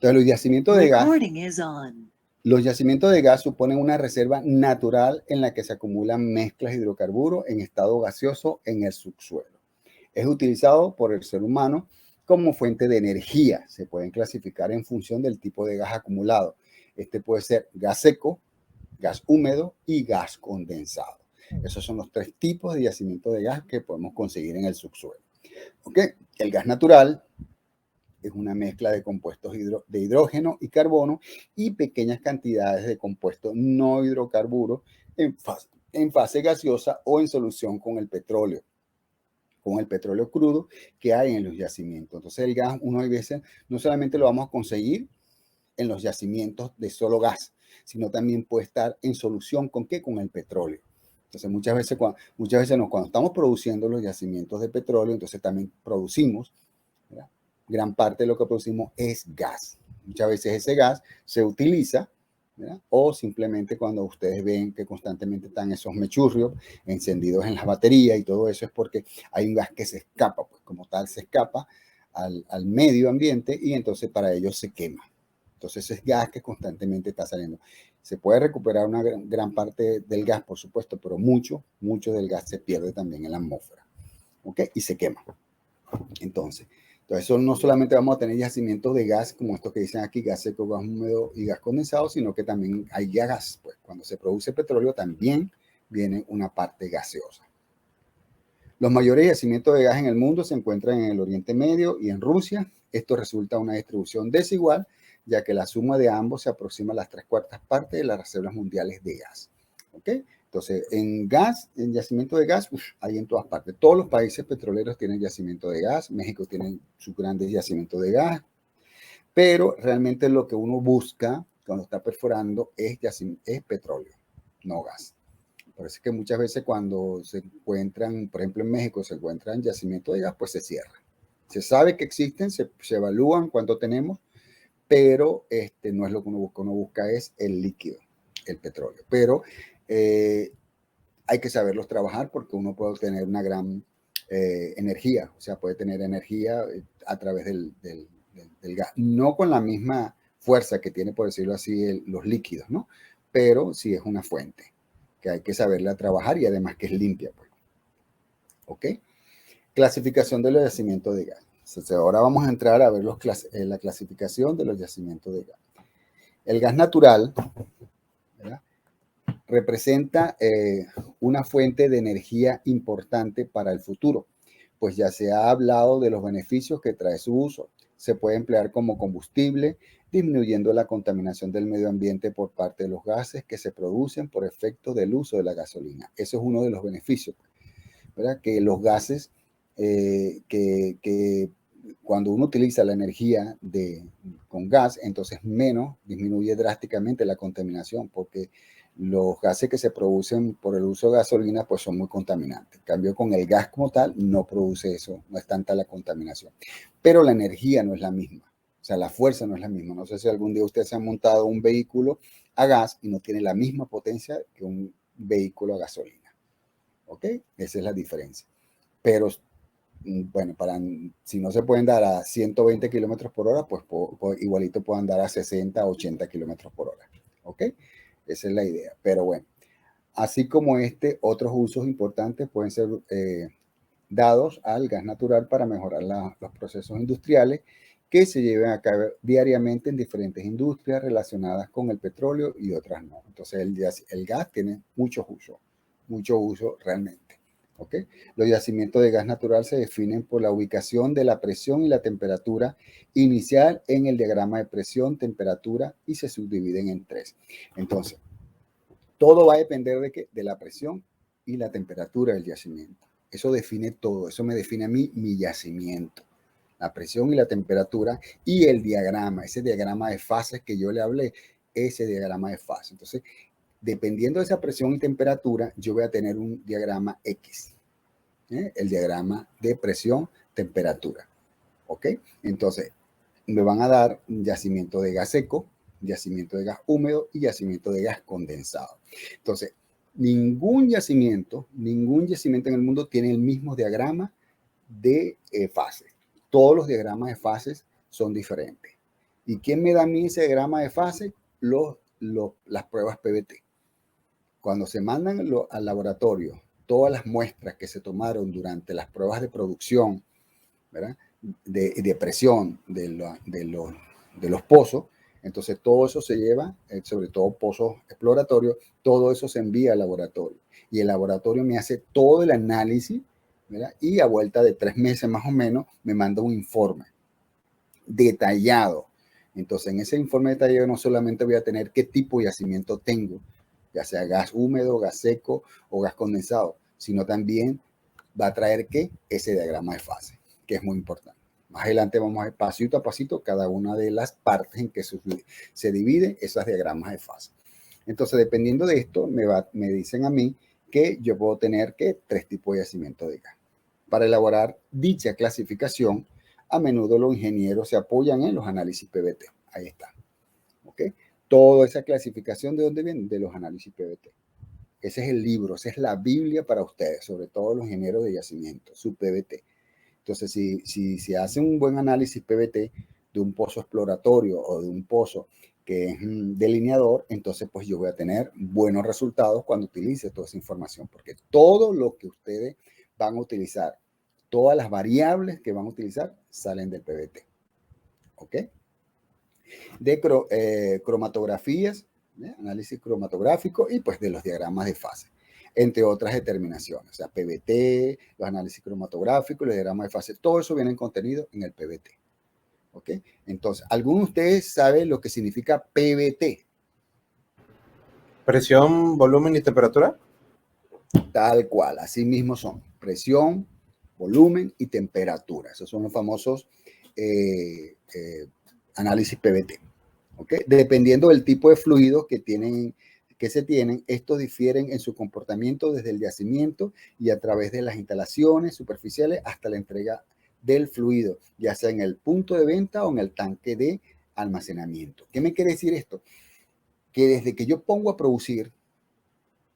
Entonces, los yacimientos de gas suponen una reserva natural en la que se acumulan mezclas de hidrocarburos en estado gaseoso en el subsuelo. Es utilizado por el ser humano como fuente de energía. Se pueden clasificar en función del tipo de gas acumulado. Este puede ser gas seco, gas húmedo y gas condensado. Esos son los tres tipos de yacimientos de gas que podemos conseguir en el subsuelo. ¿Okay? El gas natural es una mezcla de compuestos de hidrógeno y carbono y pequeñas cantidades de compuestos no hidrocarburos en fase gaseosa o en solución con el petróleo crudo que hay en los yacimientos. Entonces el gas, uno a veces no solamente lo vamos a conseguir en los yacimientos de solo gas, sino también puede estar en solución con ¿qué? Con el petróleo. Entonces muchas veces cuando estamos produciendo los yacimientos de petróleo, entonces también producimos, ¿verdad? Gran parte de lo que producimos es gas. Muchas veces ese gas se utiliza, ¿verdad? O simplemente cuando ustedes ven que constantemente están esos mechurrios encendidos en las baterías y todo eso es porque hay un gas que se escapa, pues como tal se escapa al medio ambiente y entonces para ellos se quema. Entonces es gas que constantemente está saliendo. Se puede recuperar una gran parte del gas, por supuesto, pero mucho del gas se pierde también en la atmósfera. ¿Ok? Y se quema. Entonces eso no solamente vamos a tener yacimientos de gas, como estos que dicen aquí, gas seco, gas húmedo y gas condensado, sino que también hay gas. Pues cuando se produce petróleo también viene una parte gaseosa. Los mayores yacimientos de gas en el mundo se encuentran en el Oriente Medio y en Rusia. Esto resulta en una distribución desigual, ya que la suma de ambos se aproxima a las 3/4 partes de las reservas mundiales de gas. ¿Ok? Entonces, en yacimiento de gas, hay en todas partes. Todos los países petroleros tienen yacimiento de gas. México tiene sus grandes yacimientos de gas. Pero realmente lo que uno busca cuando está perforando es petróleo, no gas. Por eso es que muchas veces cuando se encuentran, por ejemplo en México, se encuentran yacimientos de gas, pues se cierran. Se sabe que existen, se evalúan cuánto tenemos, pero no es lo que uno busca es el líquido, el petróleo. Pero hay que saberlos trabajar porque uno puede obtener una gran energía, o sea, puede tener energía a través del gas, no con la misma fuerza que tiene, por decirlo así, los líquidos, ¿no? Pero sí es una fuente que hay que saberla trabajar y además que es limpia, pues. ¿Ok? Clasificación de los yacimientos de gas. Entonces, ahora vamos a entrar a ver la clasificación de los yacimientos de gas. El gas natural, ¿verdad? Representa una fuente de energía importante para el futuro, pues ya se ha hablado de los beneficios que trae su uso. Se puede emplear como combustible, disminuyendo la contaminación del medio ambiente por parte de los gases que se producen por efecto del uso de la gasolina. Eso es uno de los beneficios, ¿verdad? Que los gases, que cuando uno utiliza la energía con gas, entonces disminuye drásticamente la contaminación, porque los gases que se producen por el uso de gasolina pues son muy contaminantes. En cambio, con el gas como tal no produce eso, no es tanta la contaminación. Pero la energía no es la misma, o sea, la fuerza no es la misma. No sé si algún día ustedes se han montado un vehículo a gas y no tiene la misma potencia que un vehículo a gasolina. ¿Ok? Esa es la diferencia. Pero bueno, si no se pueden dar a 120 kilómetros por hora, pues igualito pueden dar a 60, 80 kilómetros por hora. ¿Ok? Esa es la idea. Pero bueno, así como otros usos importantes pueden ser dados al gas natural para mejorar los procesos industriales que se lleven a cabo diariamente en diferentes industrias relacionadas con el petróleo y otras no. Entonces el gas tiene mucho uso realmente. ¿Okay? Los yacimientos de gas natural se definen por la ubicación de la presión y la temperatura inicial en el diagrama de presión, temperatura y se subdividen en 3. Entonces, todo va a depender de la presión y la temperatura del yacimiento. Eso define todo, eso me define a mí mi yacimiento. La presión y la temperatura y el diagrama, ese diagrama de fases que yo le hablé, ese diagrama de fases. Entonces, dependiendo de esa presión y temperatura, yo voy a tener un diagrama X. El diagrama de presión, temperatura. ¿Ok? Entonces, me van a dar un yacimiento de gas seco, yacimiento de gas húmedo y yacimiento de gas condensado. Entonces, ningún yacimiento en el mundo tiene el mismo diagrama de fases. Todos los diagramas de fases son diferentes. ¿Y quién me da a mí ese diagrama de fase? Las pruebas PBT. Cuando se mandan al laboratorio todas las muestras que se tomaron durante las pruebas de producción, ¿verdad? De presión de los pozos, entonces todo eso se lleva, sobre todo pozos exploratorios, todo eso se envía al laboratorio. Y el laboratorio me hace todo el análisis, ¿verdad? Y a vuelta de 3 meses más o menos me manda un informe detallado. Entonces, en ese informe detallado no solamente voy a tener qué tipo de yacimiento tengo, ya sea gas húmedo, gas seco o gas condensado, sino también va a traer ¿qué? Ese diagrama de fase, que es muy importante. Más adelante vamos a ver pasito a pasito cada una de las partes en que se dividen esos diagramas de fase. Entonces, dependiendo de esto, me dicen a mí que yo puedo tener ¿qué? 3 tipos de yacimiento de gas. Para elaborar dicha clasificación, a menudo los ingenieros se apoyan en los análisis PBT. Ahí está. ¿Ok? Toda esa clasificación, ¿de dónde viene? De los análisis PBT. Ese es el libro, esa es la Biblia para ustedes, sobre todo los ingenieros de yacimiento, su PBT. Entonces, si se hace un buen análisis PBT de un pozo exploratorio o de un pozo que es delineador, entonces pues yo voy a tener buenos resultados cuando utilice toda esa información, porque todo lo que ustedes van a utilizar, todas las variables que van a utilizar salen del PBT. ¿Ok? De cromatografías, análisis cromatográfico y pues de los diagramas de fase, entre otras determinaciones. O sea, PBT, los análisis cromatográficos, los diagramas de fase, todo eso viene contenido en el PBT. ¿Ok? Entonces, ¿alguno de ustedes sabe lo que significa PBT? Presión, volumen y temperatura. Tal cual, así mismo son. Presión, volumen y temperatura. Esos son los famosos análisis PBT. ¿Okay? Dependiendo del tipo de fluidos que se tienen, estos difieren en su comportamiento desde el yacimiento y a través de las instalaciones superficiales hasta la entrega del fluido, ya sea en el punto de venta o en el tanque de almacenamiento. ¿Qué me quiere decir esto? Que desde que yo pongo a producir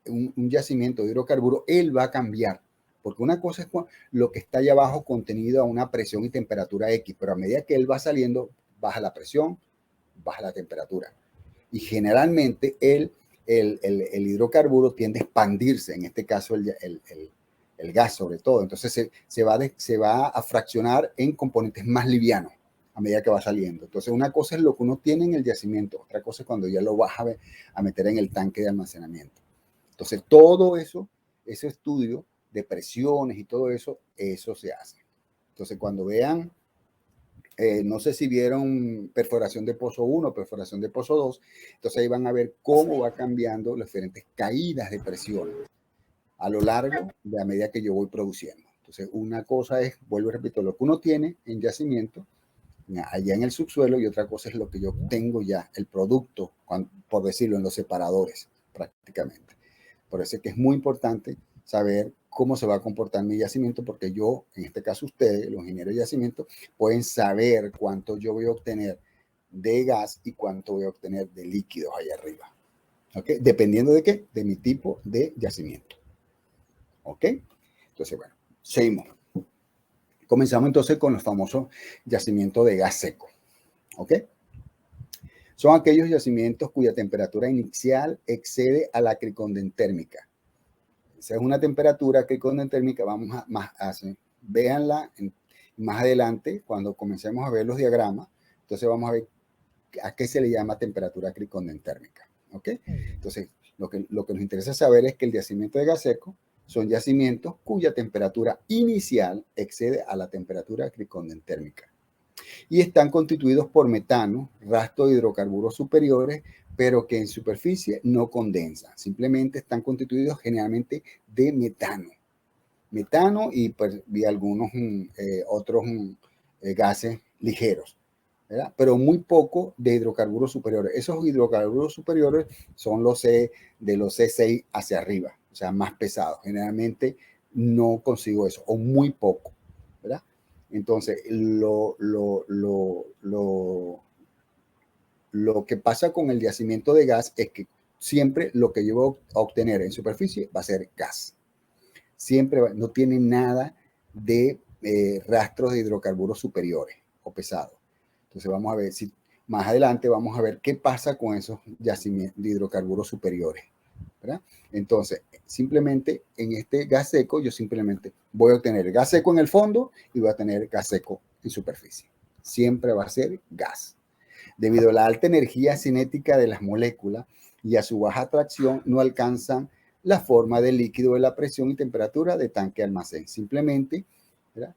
un yacimiento de hidrocarburo, él va a cambiar. Porque una cosa es lo que está allá abajo contenido a una presión y temperatura X, pero a medida que él va saliendo, baja la presión, baja la temperatura. Y generalmente el hidrocarburo tiende a expandirse, en este caso el gas sobre todo. Entonces se va a fraccionar en componentes más livianos a medida que va saliendo. Entonces una cosa es lo que uno tiene en el yacimiento, otra cosa es cuando ya lo vas a meter en el tanque de almacenamiento. Entonces todo eso, ese estudio de presiones y todo eso, eso se hace. Entonces cuando vean no sé si vieron perforación de pozo 1, perforación de pozo 2, entonces ahí van a ver cómo va cambiando las diferentes caídas de presión a lo largo de a medida que yo voy produciendo. Entonces una cosa es, vuelvo y repito, lo que uno tiene en yacimiento, allá en el subsuelo, y otra cosa es lo que yo tengo ya, el producto, por decirlo, en los separadores prácticamente. Por eso es que es muy importante saber cómo se va a comportar mi yacimiento, porque yo, en este caso ustedes, los ingenieros de yacimiento, pueden saber cuánto yo voy a obtener de gas y cuánto voy a obtener de líquidos allá arriba. ¿Ok? Dependiendo de qué? De mi tipo de yacimiento. ¿Ok? Entonces, bueno, seguimos. Comenzamos entonces con los famosos yacimientos de gas seco. ¿Ok? Son aquellos yacimientos cuya temperatura inicial excede a la cricondentérmica. Esa es una temperatura cricondentérmica, vamos véanla más adelante cuando comencemos a ver los diagramas. Entonces vamos a ver a qué se le llama temperatura cricondentérmica. ¿Ok? Entonces, lo que nos interesa saber es que el yacimiento de gas seco son yacimientos cuya temperatura inicial excede a la temperatura cricondentérmica y están constituidos por metano, rastro de hidrocarburos superiores, pero que en superficie no condensan. Simplemente están constituidos generalmente de metano. Metano y, pues, algunos otros gases ligeros, ¿verdad? Pero muy poco de hidrocarburos superiores. Esos hidrocarburos superiores son de los C6 hacia arriba, o sea, más pesados. Generalmente no consigo eso, o muy poco, ¿verdad? Entonces, lo que pasa con el yacimiento de gas es que siempre lo que yo voy a obtener en superficie va a ser gas. Siempre no tiene nada de rastros de hidrocarburos superiores o pesados. Entonces vamos a ver si Más adelante vamos a ver qué pasa con esos yacimientos de hidrocarburos superiores, ¿verdad? Entonces, simplemente en este gas seco, yo simplemente voy a obtener gas seco en el fondo y voy a tener gas seco en superficie. Siempre va a ser gas. Debido a la alta energía cinética de las moléculas y a su baja atracción, no alcanzan la forma de líquido de la presión y temperatura de tanque almacén. Simplemente, ¿verdad?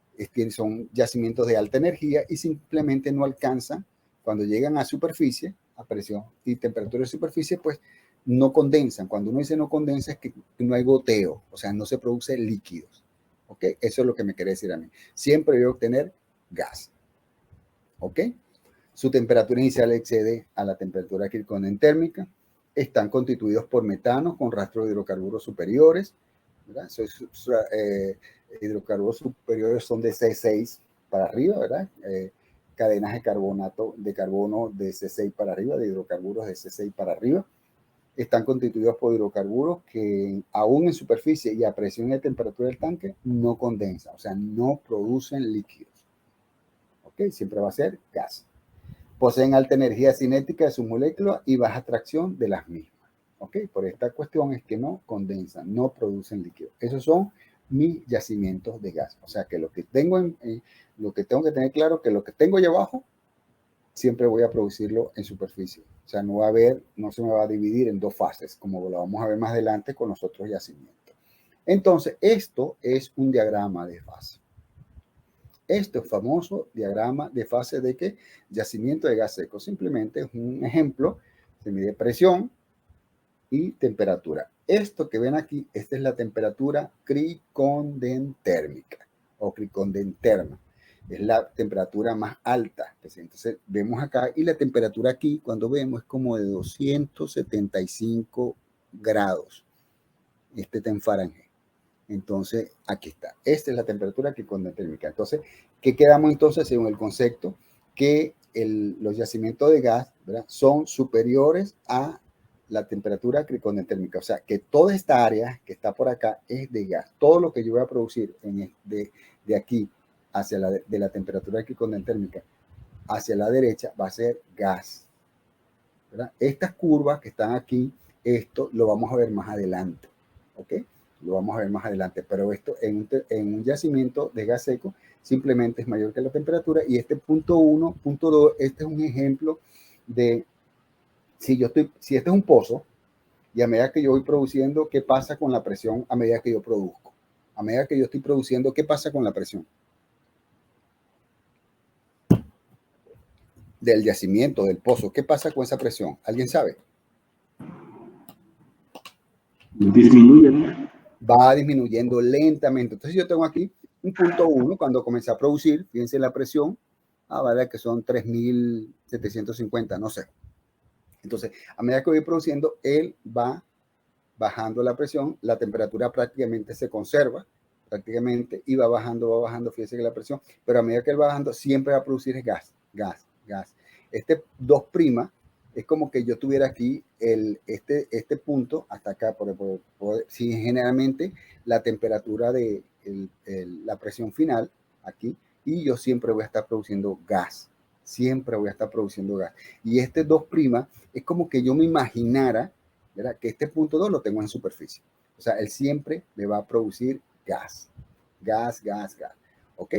Son yacimientos de alta energía y simplemente no alcanzan, cuando llegan a superficie, a presión y temperatura de superficie, pues no condensan. Cuando uno dice no condensa es que no hay goteo, o sea, no se produce líquidos. ¿Ok? Eso es lo que me quiere decir a mí. Siempre voy a obtener gas. ¿Ok? Su temperatura inicial excede a la temperatura endotérmica. Están constituidos por metano con rastro de hidrocarburos superiores. ¿Verdad? Hidrocarburos superiores son de C6 para arriba, ¿verdad? Cadenas de carbono de C6 para arriba, de hidrocarburos de C6 para arriba. Están constituidos por hidrocarburos que aún en superficie y a presión y temperatura del tanque no condensan, o sea, no producen líquidos. ¿Ok? Siempre va a ser gas. Poseen alta energía cinética de sus moléculas y baja atracción de las mismas. ¿Ok? Por esta cuestión es que no condensan, no producen líquidos. Esos son mis yacimientos de gas. O sea que lo que tengo lo que tengo que tener claro que lo que tengo allá abajo siempre voy a producirlo en superficie. O sea, no se me va a dividir en dos fases, como lo vamos a ver más adelante con los otros yacimientos. Entonces, esto es un diagrama de fase. Este famoso diagrama de fase de que yacimiento de gas seco simplemente es un ejemplo. Se mide presión y temperatura. Esto que ven aquí, esta es la temperatura cricondentérmica o cricondenterma. Es la temperatura más alta. Entonces vemos acá y la temperatura aquí cuando vemos es como de 275 grados. Este está en Fahrenheit. Entonces, aquí está. Esta es la temperatura cricondentérmica. Entonces, ¿qué quedamos entonces según el concepto? Que los yacimientos de gas, ¿verdad?, son superiores a la temperatura cricondentérmica. O sea, que toda esta área que está por acá es de gas. Todo lo que yo voy a producir de aquí hacia de la temperatura cricondentérmica hacia la derecha va a ser gas, ¿verdad? Estas curvas que están aquí, esto lo vamos a ver más adelante. ¿Ok? Lo vamos a ver más adelante, pero esto en un yacimiento de gas seco simplemente es mayor que la temperatura y este punto 1, punto 2, este es un ejemplo de si este es un pozo y a medida que yo voy produciendo, ¿qué pasa con la presión a medida que yo produzco? A medida que yo estoy produciendo, ¿qué pasa con la presión del yacimiento, del pozo? ¿Qué pasa con esa presión? ¿Alguien sabe? Disminuye, ¿no? Va disminuyendo lentamente. Entonces yo tengo aquí un punto 1 cuando comencé a producir, fíjense la presión, vale, que son 3.750, no sé. Entonces, a medida que voy produciendo, él va bajando la presión, la temperatura prácticamente se conserva, prácticamente, y va bajando, fíjense que la presión, pero a medida que él va bajando, siempre va a producir gas. Este 2' es como que yo tuviera aquí este punto hasta acá, si generalmente la temperatura de la presión final aquí, y yo siempre voy a estar produciendo gas. Siempre voy a estar produciendo gas. Y este 2' es como que yo me imaginara, ¿verdad?, que este punto 2 lo tengo en superficie. O sea, él siempre me va a producir gas. Gas. ¿Ok?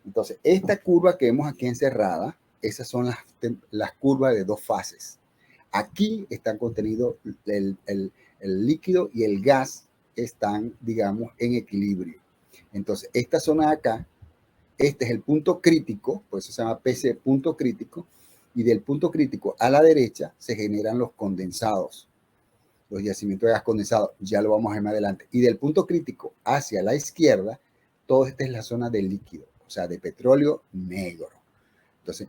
Entonces, esta curva que vemos aquí encerrada, esas son las curvas de dos fases. Aquí están contenidos el líquido y el gas están, digamos, en equilibrio. Entonces, esta zona de acá, este es el punto crítico, por eso se llama PC punto crítico, y del punto crítico a la derecha se generan los condensados, los yacimientos de gas condensado, ya lo vamos a ver más adelante. Y del punto crítico hacia la izquierda, toda esta es la zona de líquido, o sea, de petróleo negro. Entonces,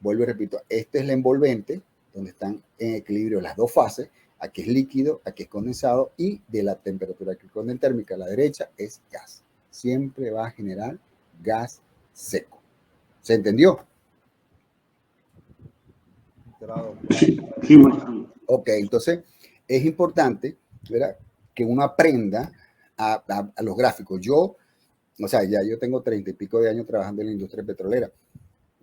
vuelvo y repito, este es el envolvente, donde están en equilibrio las dos fases. Aquí es líquido, aquí es condensado, y de la temperatura cricondentérmica a la derecha es gas. Siempre va a generar gas seco. ¿Se entendió? Sí, maestro. Ok, entonces es importante, ¿verdad?, que uno aprenda a los gráficos. O sea, ya yo tengo 30 y pico de años trabajando en la industria petrolera.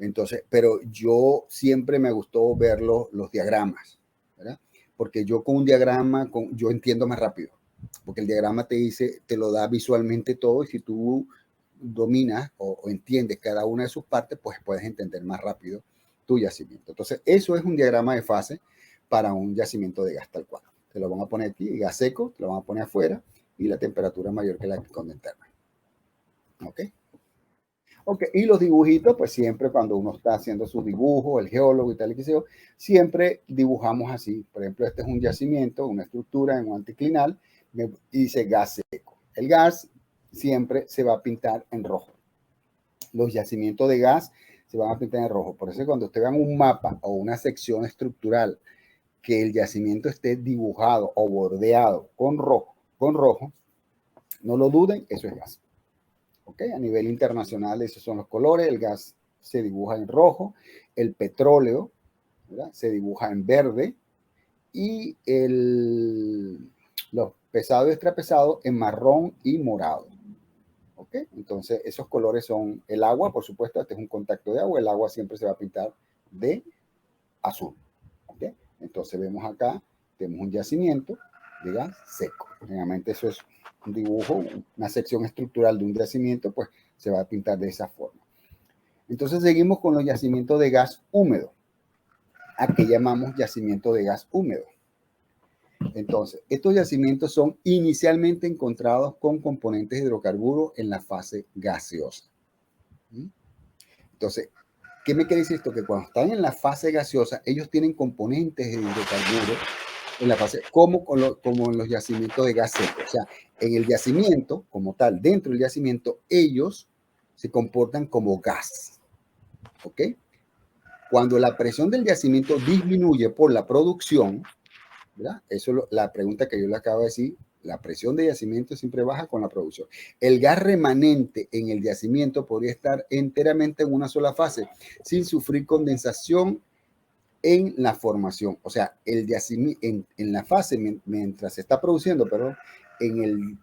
Entonces, pero yo siempre me gustó ver los diagramas, ¿verdad? Porque yo con un diagrama, yo entiendo más rápido, porque el diagrama te dice, te lo da visualmente todo, y si tú dominas o entiendes cada una de sus partes, pues puedes entender más rápido tu yacimiento. Entonces, eso es un diagrama de fase para un yacimiento de gas tal cual. Te lo van a poner aquí, gas seco, te lo van a poner afuera, y la temperatura mayor que la condensada. ¿Ok? Ok, y los dibujitos, pues siempre cuando uno está haciendo sus dibujos, el geólogo y tal y qué sé yo, siempre dibujamos así. Por ejemplo, este es un yacimiento, una estructura en un anticlinal, y dice gas seco. El gas siempre se va a pintar en rojo. Los yacimientos de gas se van a pintar en rojo. Por eso cuando ustedes vean un mapa o una sección estructural que el yacimiento esté dibujado o bordeado con rojo, no lo duden, eso es gas. ¿Okay? A nivel internacional esos son los colores, el gas se dibuja en rojo, el petróleo, ¿verdad?, se dibuja en verde, y los pesados y extrapesados en marrón y morado. ¿Okay? Entonces esos colores son el agua, por supuesto, este es un contacto de agua, el agua siempre se va a pintar de azul. ¿Okay? Entonces vemos acá, tenemos un yacimiento de gas seco. Generalmente eso es un dibujo, una sección estructural de un yacimiento, pues se va a pintar de esa forma. Entonces seguimos con los yacimientos de gas húmedo. ¿A qué llamamos yacimiento de gas húmedo? Entonces, estos yacimientos son inicialmente encontrados con componentes de hidrocarburos en la fase gaseosa. Entonces, ¿qué me quiere decir esto? Que cuando están en la fase gaseosa, ellos tienen componentes de hidrocarburos en la fase, como en los yacimientos de gas seco. O sea, en el yacimiento, como tal, dentro del yacimiento, ellos se comportan como gas. ¿Ok? Cuando la presión del yacimiento disminuye por la producción, ¿verdad? Eso es la pregunta que yo le acabo de decir. La presión de yacimiento siempre baja con la producción. El gas remanente en el yacimiento podría estar enteramente en una sola fase, sin sufrir condensación en la formación. O sea, el yacimiento en la fase, mientras se está produciendo, perdón, en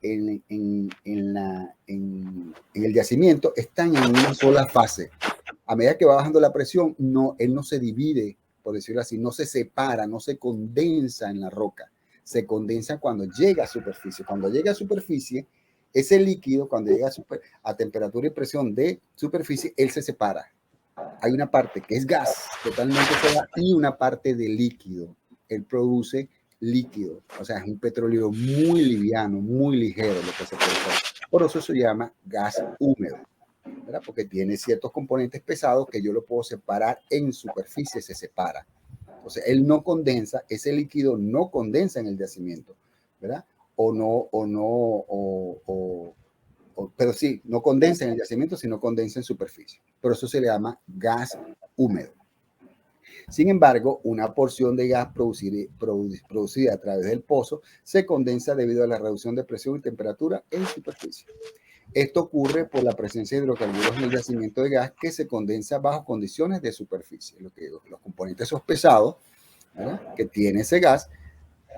el yacimiento, están en una sola fase. A medida que va bajando la presión, él no se divide, por decirlo así, no se separa, no se condensa en la roca. Se condensa cuando llega a superficie. Cuando llega a superficie, ese líquido, cuando llega a temperatura y presión de superficie, él se separa. Hay una parte que es gas, totalmente sola, y una parte de líquido. Él produce líquido. O sea, es un petróleo muy liviano, muy ligero lo que se produce. Por eso se llama gas húmedo, ¿verdad? Porque tiene ciertos componentes pesados que yo lo puedo separar en superficie, se separa. Entonces, él no condensa, ese líquido no condensa en el yacimiento, ¿verdad? Pero sí, no condensa en el yacimiento, sino condensa en superficie. Por eso se le llama gas húmedo. Sin embargo, una porción de gas producida a través del pozo se condensa debido a la reducción de presión y temperatura en superficie. Esto ocurre por la presencia de hidrocarburos en el yacimiento de gas que se condensa bajo condiciones de superficie. Los componentes esos pesados, ¿verdad?, que tiene ese gas,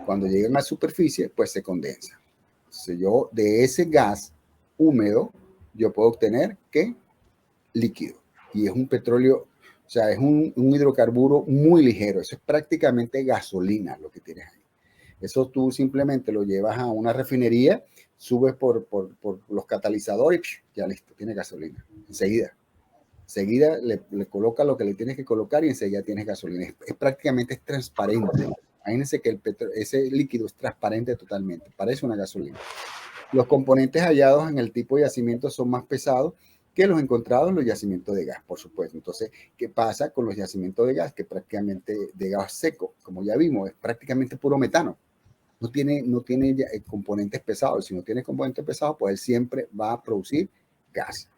cuando llegan a superficie, pues se condensa. Entonces yo de ese gas húmedo, yo puedo obtener ¿qué? Líquido. Y es un petróleo, o sea, es un hidrocarburo muy ligero. Eso es prácticamente gasolina lo que tienes ahí. Eso tú simplemente lo llevas a una refinería, subes por los catalizadores, ya listo, tiene gasolina. Enseguida le coloca lo que le tienes que colocar y enseguida tienes gasolina. Prácticamente es transparente. Imagínense que ese líquido es transparente totalmente. Parece una gasolina. Los componentes hallados en el tipo de yacimiento son más pesados que los encontrados en los yacimientos de gas, por supuesto. Entonces, ¿qué pasa con los yacimientos de gas? Que prácticamente de gas seco, como ya vimos, es prácticamente puro metano. No tiene componentes pesados. Si no tiene componentes pesados, pues él siempre va a producir gas,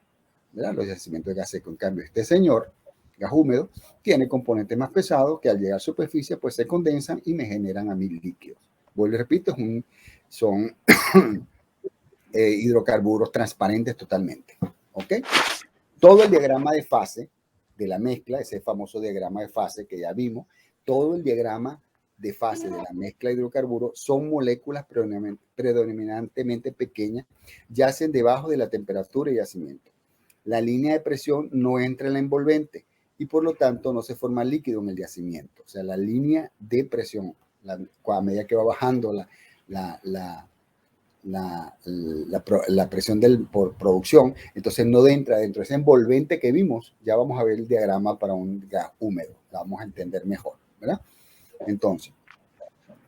¿verdad? Los yacimientos de gas seco. En cambio, este señor, gas húmedo, tiene componentes más pesados que al llegar a superficie, pues se condensan y me generan a mí líquidos. Vuelvo y repito, son hidrocarburos transparentes totalmente. ¿Ok? Todo el diagrama de fase de la mezcla, ese famoso diagrama de fase que ya vimos, todo el diagrama de fase de la mezcla de hidrocarburos son moléculas predominantemente pequeñas, yacen debajo de la temperatura y yacimiento. La línea de presión no entra en la envolvente y por lo tanto no se forma líquido en el yacimiento. O sea, la línea de presión, a medida que va bajando la presión por producción, entonces no entra dentro de ese envolvente que vimos. Ya vamos a ver el diagrama para un gas húmedo, la vamos a entender mejor, ¿verdad? Entonces,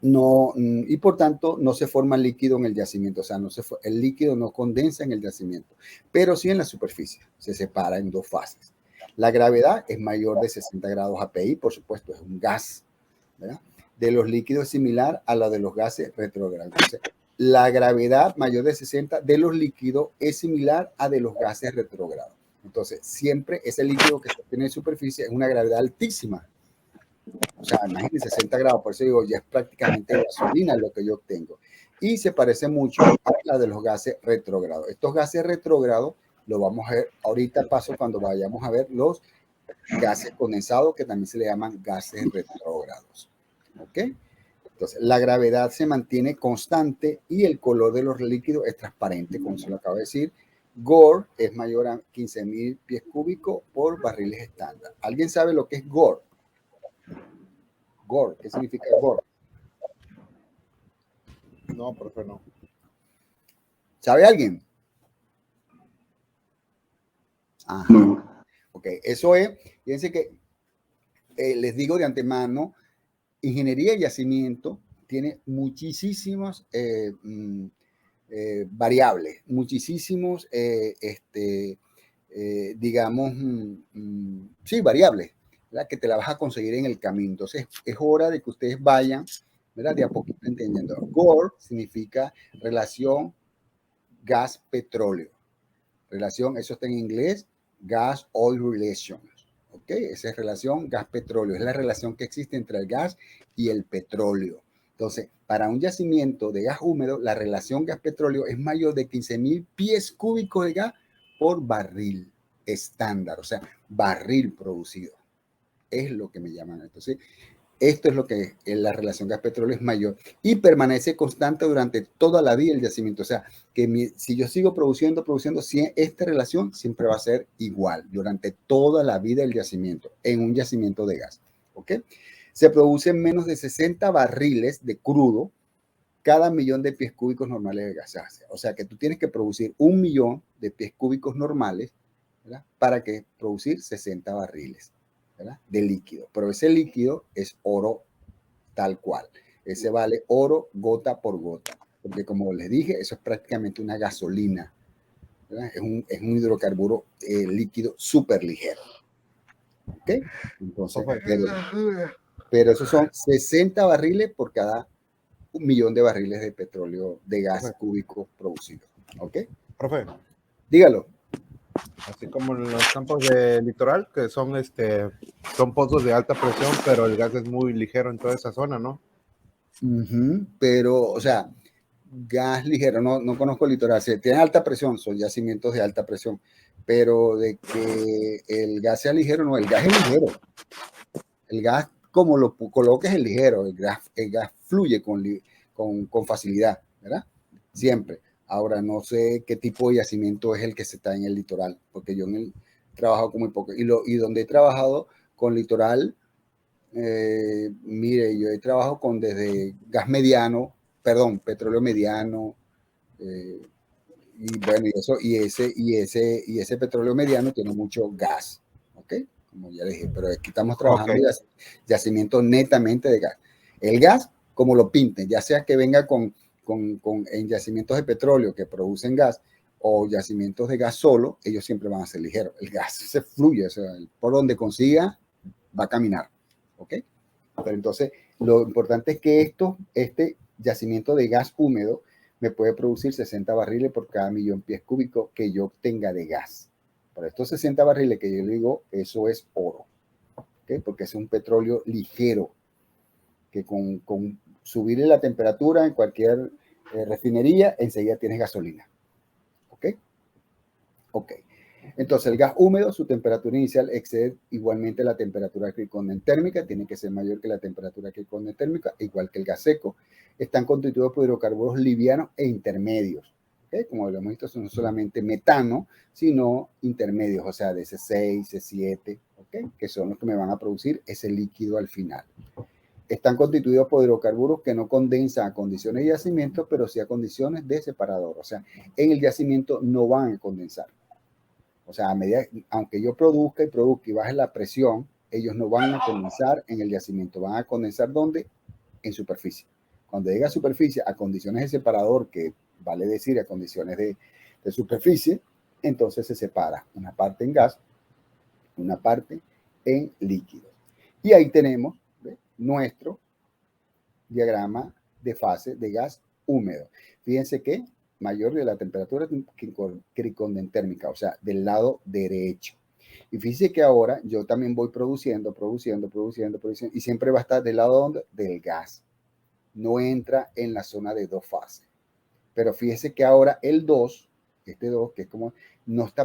no, y por tanto no se forma líquido en el yacimiento, o sea, el líquido no condensa en el yacimiento, pero sí en la superficie, se separa en dos fases. La gravedad es mayor de 60 grados API, por supuesto, es un gas, ¿verdad? De los líquidos es similar a la de los gases retrógrados. Entonces, la gravedad mayor de 60 de los líquidos es similar a de los gases retrógrados. Entonces, siempre ese líquido que se obtiene en superficie es una gravedad altísima. O sea, imagínense 60 grados, por eso digo, ya es prácticamente gasolina lo que yo obtengo. Y se parece mucho a la de los gases retrógrados. Estos gases retrógrados lo vamos a ver ahorita paso cuando vayamos a ver los gases condensados, que también se le llaman gases retrógrados. ¿Ok? Entonces, la gravedad se mantiene constante y el color de los líquidos es transparente, como se lo acabo de decir. GOR es mayor a 15.000 pies cúbicos por barriles estándar. ¿Alguien sabe lo que es GOR? GOR, ¿qué significa GOR? No, profe, no. ¿Sabe alguien? Ajá. No. Ok, eso es, fíjense que les digo de antemano, ingeniería y yacimiento tiene muchísimas variables, muchísimos, digamos, sí, variables, ¿verdad? Que te la vas a conseguir en el camino. Entonces, es hora de que ustedes vayan, ¿verdad? De a poquito entendiendo. GOR significa relación gas-petróleo. Relación, eso está en inglés, Gas Oil Relations. ¿Ok? Esa es relación gas-petróleo. Es la relación que existe entre el gas y el petróleo. Entonces, para un yacimiento de gas húmedo, la relación gas-petróleo es mayor de 15.000 pies cúbicos de gas por barril estándar, o sea, barril producido. Es lo que me llaman. Entonces, esto es lo que es la relación gas-petróleo es mayor y permanece constante durante toda la vida del yacimiento. O sea, que si yo sigo produciendo, esta relación siempre va a ser igual durante toda la vida del yacimiento, en un yacimiento de gas. ¿Ok? Se producen menos de 60 barriles de crudo cada millón de pies cúbicos normales de gas. O sea, que tú tienes que producir 1 millón de pies cúbicos normales, ¿verdad? Para que producir 60 barriles. ¿Verdad? De líquido, pero ese líquido es oro tal cual. Ese vale oro gota por gota, porque como les dije, eso es prácticamente una gasolina. ¿Verdad? Es un hidrocarburo líquido súper ligero. ¿Ok? Entonces, pero esos son 60 barriles por cada 1 millón de barriles de petróleo, de gas cúbico producido. ¿Ok? Profe. Dígalo. Así como en los campos de litoral, que son pozos de alta presión, pero el gas es muy ligero en toda esa zona, ¿no? Pero, o sea, gas ligero, no conozco el litoral. Si tiene alta presión, son yacimientos de alta presión, pero de que el gas sea ligero, no, el gas es ligero. El gas, como lo coloques, es ligero. El gas fluye con facilidad, ¿verdad? Siempre. Ahora, no sé qué tipo de yacimiento es el que se está en el litoral, porque yo he trabajado con muy poco. Y donde he trabajado con litoral, mire, yo he trabajado con desde gas mediano, perdón, petróleo mediano, y bueno, y ese petróleo mediano tiene mucho gas, ¿ok? Como ya dije, pero aquí estamos trabajando yacimientos netamente de gas. El gas, como lo pinten, ya sea que venga en yacimientos de petróleo que producen gas o yacimientos de gas solo, ellos siempre van a ser ligeros. El gas se fluye, o sea, por donde consiga va a caminar, ¿ok? Pero entonces, lo importante es que este yacimiento de gas húmedo me puede producir 60 barriles por cada millón pies cúbicos que yo obtenga de gas. Por estos 60 barriles que yo digo, eso es oro, ¿okay? Porque es un petróleo ligero, que con subirle la temperatura en cualquier refinería, enseguida tienes gasolina. ¿Ok? Ok. Entonces, el gas húmedo, su temperatura inicial excede igualmente la temperatura cricondentérmica, tiene que ser mayor que la temperatura cricondentérmica, igual que el gas seco. Están constituidos por hidrocarburos livianos e intermedios. ¿Okay? Como lo hemos visto, son no solamente metano, sino intermedios, o sea, de C6, C7. ¿Ok? ¿okay? Que son los que me van a producir ese líquido al final. Están constituidos por hidrocarburos que no condensan a condiciones de yacimiento, pero sí a condiciones de separador. O sea, en el yacimiento no van a condensar. O sea, a medida, aunque yo produzca y baje la presión, ellos no van a condensar en el yacimiento. Van a condensar ¿dónde? En superficie. Cuando llega a superficie, a condiciones de separador, que vale decir a condiciones de superficie, entonces se separa una parte en gas, una parte en líquido. Y ahí tenemos, ¿ve?, nuestro diagrama de fase de gas húmedo. Fíjense que mayor de la temperatura cricondentérmica, o sea, del lado derecho. Y fíjense que ahora yo también voy produciendo, y siempre va a estar del lado donde, del gas. No entra en la zona de dos fases. Pero fíjense que ahora el 2, este 2, que es como, no está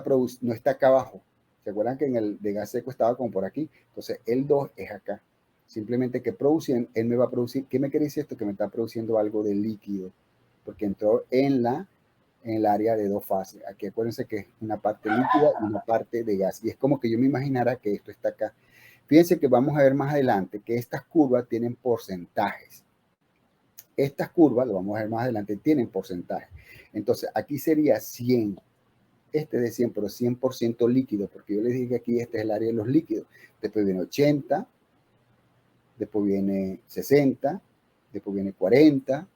acá abajo. ¿Se acuerdan que en el de gas seco estaba como por aquí? Entonces el 2 es acá. Simplemente que produciendo, él me va a producir, ¿qué me quiere decir esto? Que me está produciendo algo de líquido, porque entró en el área de dos fases. Aquí acuérdense que es una parte líquida y una parte de gas. Y es como que yo me imaginara que esto está acá. Fíjense que vamos a ver más adelante que estas curvas tienen porcentajes. Estas curvas, lo vamos a ver más adelante, tienen porcentaje. Entonces, aquí sería 100. Este es de 100, pero 100% líquido, porque yo les dije que aquí este es el área de los líquidos. Después viene 80, después viene 60, después viene 40,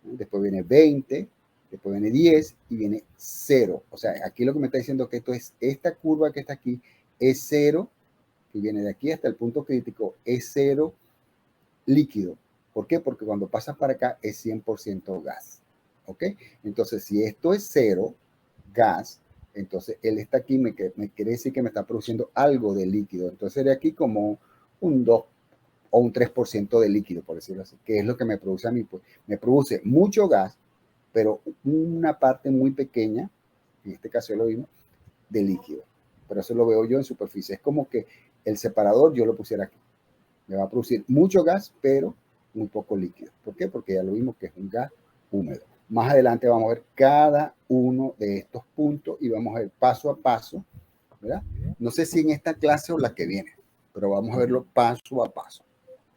después viene 20, después viene 10 y viene 0. O sea, aquí lo que me está diciendo que esto es, esta curva que está aquí es 0, que viene de aquí hasta el punto crítico, es 0 líquido. ¿Por qué? Porque cuando pasa para acá es 100% gas. ¿Ok? Entonces, si esto es 0 gas, entonces él está aquí, me quiere decir que me está produciendo algo de líquido. Entonces sería aquí como un 2 o un 3% de líquido, por decirlo así. ¿Qué es lo que me produce a mí? Pues me produce mucho gas, pero una parte muy pequeña, en este caso lo vimos, de líquido. Pero eso lo veo yo en superficie. Es como que el separador yo lo pusiera aquí. Me va a producir mucho gas, pero muy poco líquido. ¿Por qué? Porque ya lo vimos que es un gas húmedo. Más adelante vamos a ver cada uno de estos puntos y vamos a ver paso a paso, ¿verdad? No sé si en esta clase o la que viene, pero vamos a verlo paso a paso,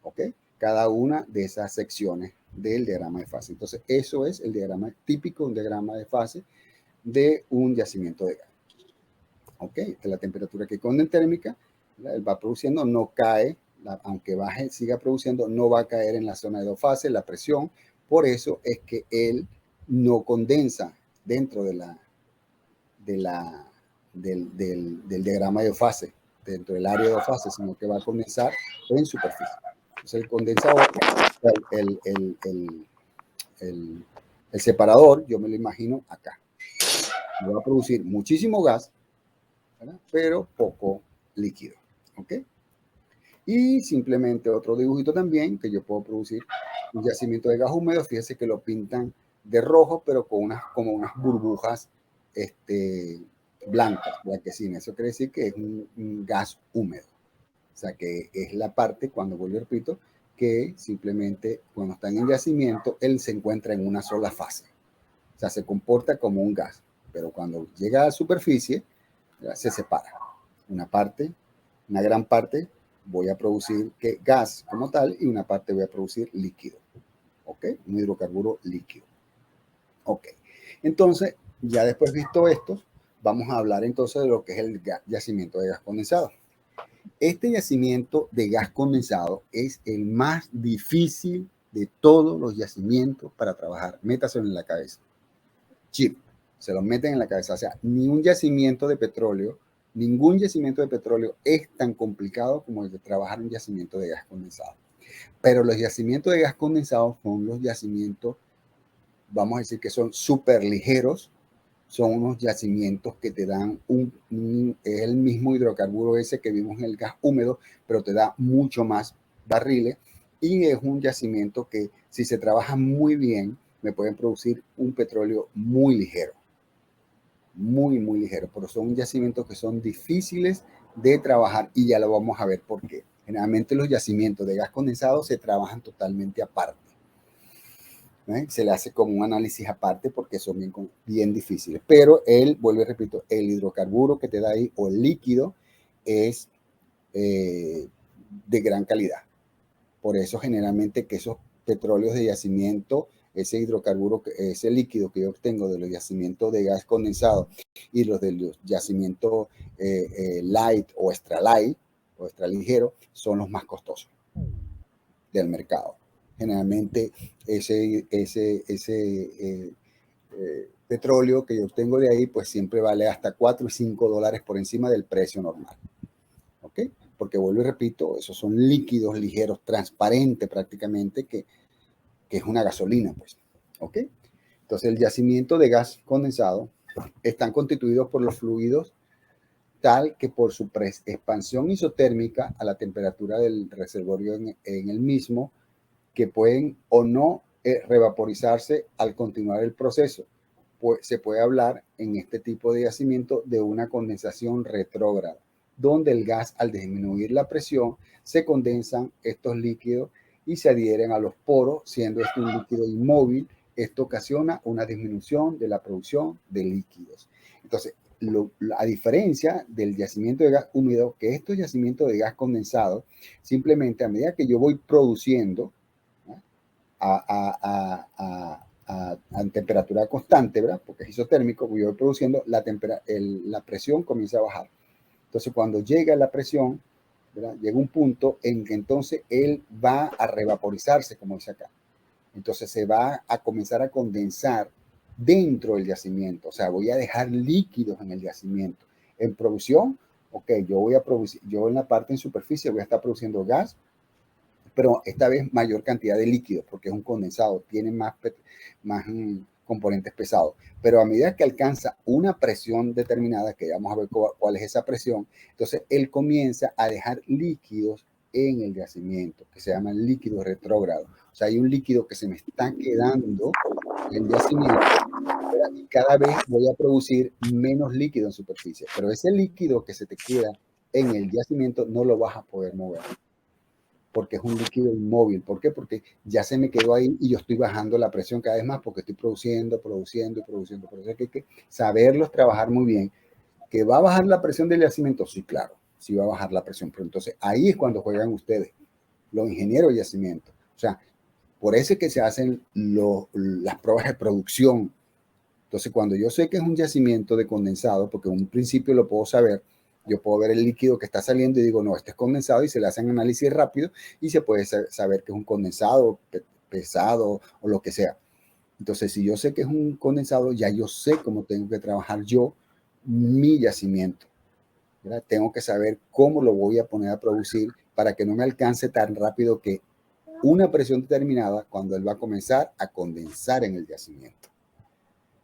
¿ok? Cada una de esas secciones del diagrama de fase. Entonces, eso es el diagrama típico, un diagrama de fase de un yacimiento de gas. ¿Ok? Esta es la temperatura cricondentérmica, él va produciendo, no cae, aunque baje, siga produciendo, no va a caer en la zona de dos fases, la presión. Por eso es que él no condensa dentro del diagrama de fase, dentro del área de dos fases, sino que va a condensar en superficie. Entonces el condensador, el separador, yo me lo imagino acá. Me va a producir muchísimo gas, ¿verdad?, pero poco líquido. ¿Ok? Y simplemente otro dibujito también, que yo puedo producir un yacimiento de gas húmedo. Fíjense que lo pintan de rojo, pero con como unas burbujas blancas, blanquecinas. Eso quiere decir que es un gas húmedo. O sea, que es la parte, cuando vuelvo y repito, que simplemente cuando está en el yacimiento, él se encuentra en una sola fase. O sea, se comporta como un gas, pero cuando llega a la superficie, se separa. Una gran parte voy a producir gas como tal y una parte voy a producir líquido. ¿Ok? Un hidrocarburo líquido. Ok. Entonces, ya después visto esto, vamos a hablar entonces de lo que es el yacimiento de gas condensado. Este yacimiento de gas condensado es el más difícil de todos los yacimientos para trabajar. Métaselo en la cabeza. Chip. Se lo meten en la cabeza. O sea, ni un yacimiento de petróleo, ningún yacimiento de petróleo es tan complicado como el de trabajar un yacimiento de gas condensado. Pero los yacimientos de gas condensado son los yacimientos, vamos a decir que son súper ligeros, son unos yacimientos que te dan el mismo hidrocarburo ese que vimos en el gas húmedo, pero te da mucho más barriles, y es un yacimiento que si se trabaja muy bien, me pueden producir un petróleo muy ligero. Muy ligero, pero son yacimientos que son difíciles de trabajar y ya lo vamos a ver por qué. Generalmente los yacimientos de gas condensado se trabajan totalmente aparte. Se le hace como un análisis aparte porque son bien difíciles. Pero vuelvo y repito, el hidrocarburo que te da ahí o el líquido es de gran calidad. Por eso generalmente que esos petróleos de yacimiento, ese hidrocarburo, ese líquido que yo obtengo de los yacimientos de gas condensado y los de los yacimientos light o extra ligero, son los más costosos del mercado. Generalmente ese petróleo que yo obtengo de ahí, pues siempre vale hasta 4 y 5 dólares por encima del precio normal. ¿Ok? Porque vuelvo y repito, esos son líquidos ligeros, transparentes prácticamente, que es una gasolina, pues. ¿Ok? Entonces el yacimiento de gas condensado están constituidos por los fluidos tal que por su expansión isotérmica a la temperatura del reservorio en el mismo, que pueden o no revaporizarse al continuar el proceso. Pues se puede hablar en este tipo de yacimiento de una condensación retrógrada, donde el gas, al disminuir la presión, se condensan estos líquidos y se adhieren a los poros, siendo este un líquido inmóvil. Esto ocasiona una disminución de la producción de líquidos. Entonces, a diferencia del yacimiento de gas húmedo, que estos yacimientos de gas condensado, simplemente a medida que yo voy produciendo a temperatura constante, ¿verdad? Porque es isotérmico, yo voy produciendo, la presión comienza a bajar. Entonces, cuando llega la presión, ¿verdad? Llega un punto en que entonces él va a revaporizarse, como dice acá. Entonces se va a comenzar a condensar dentro del yacimiento. O sea, voy a dejar líquidos en el yacimiento. En producción, ok, yo voy a producir, yo en la parte en superficie voy a estar produciendo gas, pero esta vez mayor cantidad de líquidos, porque es un condensado, tiene más componentes pesados. Pero a medida que alcanza una presión determinada, que vamos a ver cuál es esa presión, entonces él comienza a dejar líquidos en el yacimiento, que se llaman líquidos retrógrados. O sea, hay un líquido que se me está quedando en el yacimiento y cada vez voy a producir menos líquido en superficie. Pero ese líquido que se te queda en el yacimiento no lo vas a poder mover, porque es un líquido inmóvil. ¿Por qué? Porque ya se me quedó ahí y yo estoy bajando la presión cada vez más porque estoy produciendo. Por eso hay que saberlos trabajar muy bien. ¿Que va a bajar la presión del yacimiento? Sí, claro, sí va a bajar la presión. Pero entonces ahí es cuando juegan ustedes, los ingenieros de yacimiento. O sea, por eso es que se hacen las pruebas de producción. Entonces, cuando yo sé que es un yacimiento de condensado, porque en un principio lo puedo saber, yo puedo ver el líquido que está saliendo y digo, no, este es condensado, y se le hacen análisis rápido y se puede saber que es un condensado pesado o lo que sea. Entonces, si yo sé que es un condensado, ya yo sé cómo tengo que trabajar yo mi yacimiento, ¿verdad? Tengo que saber cómo lo voy a poner a producir para que no me alcance tan rápido que una presión determinada cuando él va a comenzar a condensar en el yacimiento.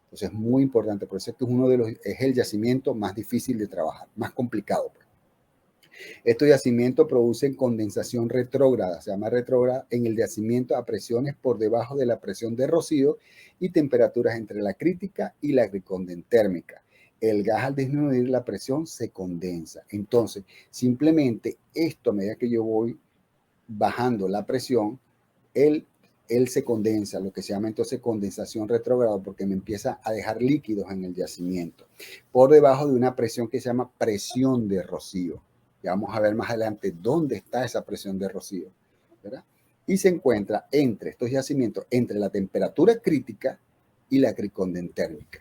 Entonces es muy importante, por eso es que es el yacimiento más difícil de trabajar, más complicado. Estos yacimientos producen condensación retrógrada, se llama retrógrada, en el yacimiento a presiones por debajo de la presión de rocío y temperaturas entre la crítica y la condentérmica. El gas, al disminuir la presión, se condensa. Entonces, simplemente esto, a medida que yo voy bajando la presión, él se condensa, lo que se llama entonces condensación retrógrada, porque me empieza a dejar líquidos en el yacimiento, por debajo de una presión que se llama presión de rocío. Ya vamos a ver más adelante dónde está esa presión de rocío, ¿verdad? Y se encuentra entre estos yacimientos, entre la temperatura crítica y la cricondentérmica.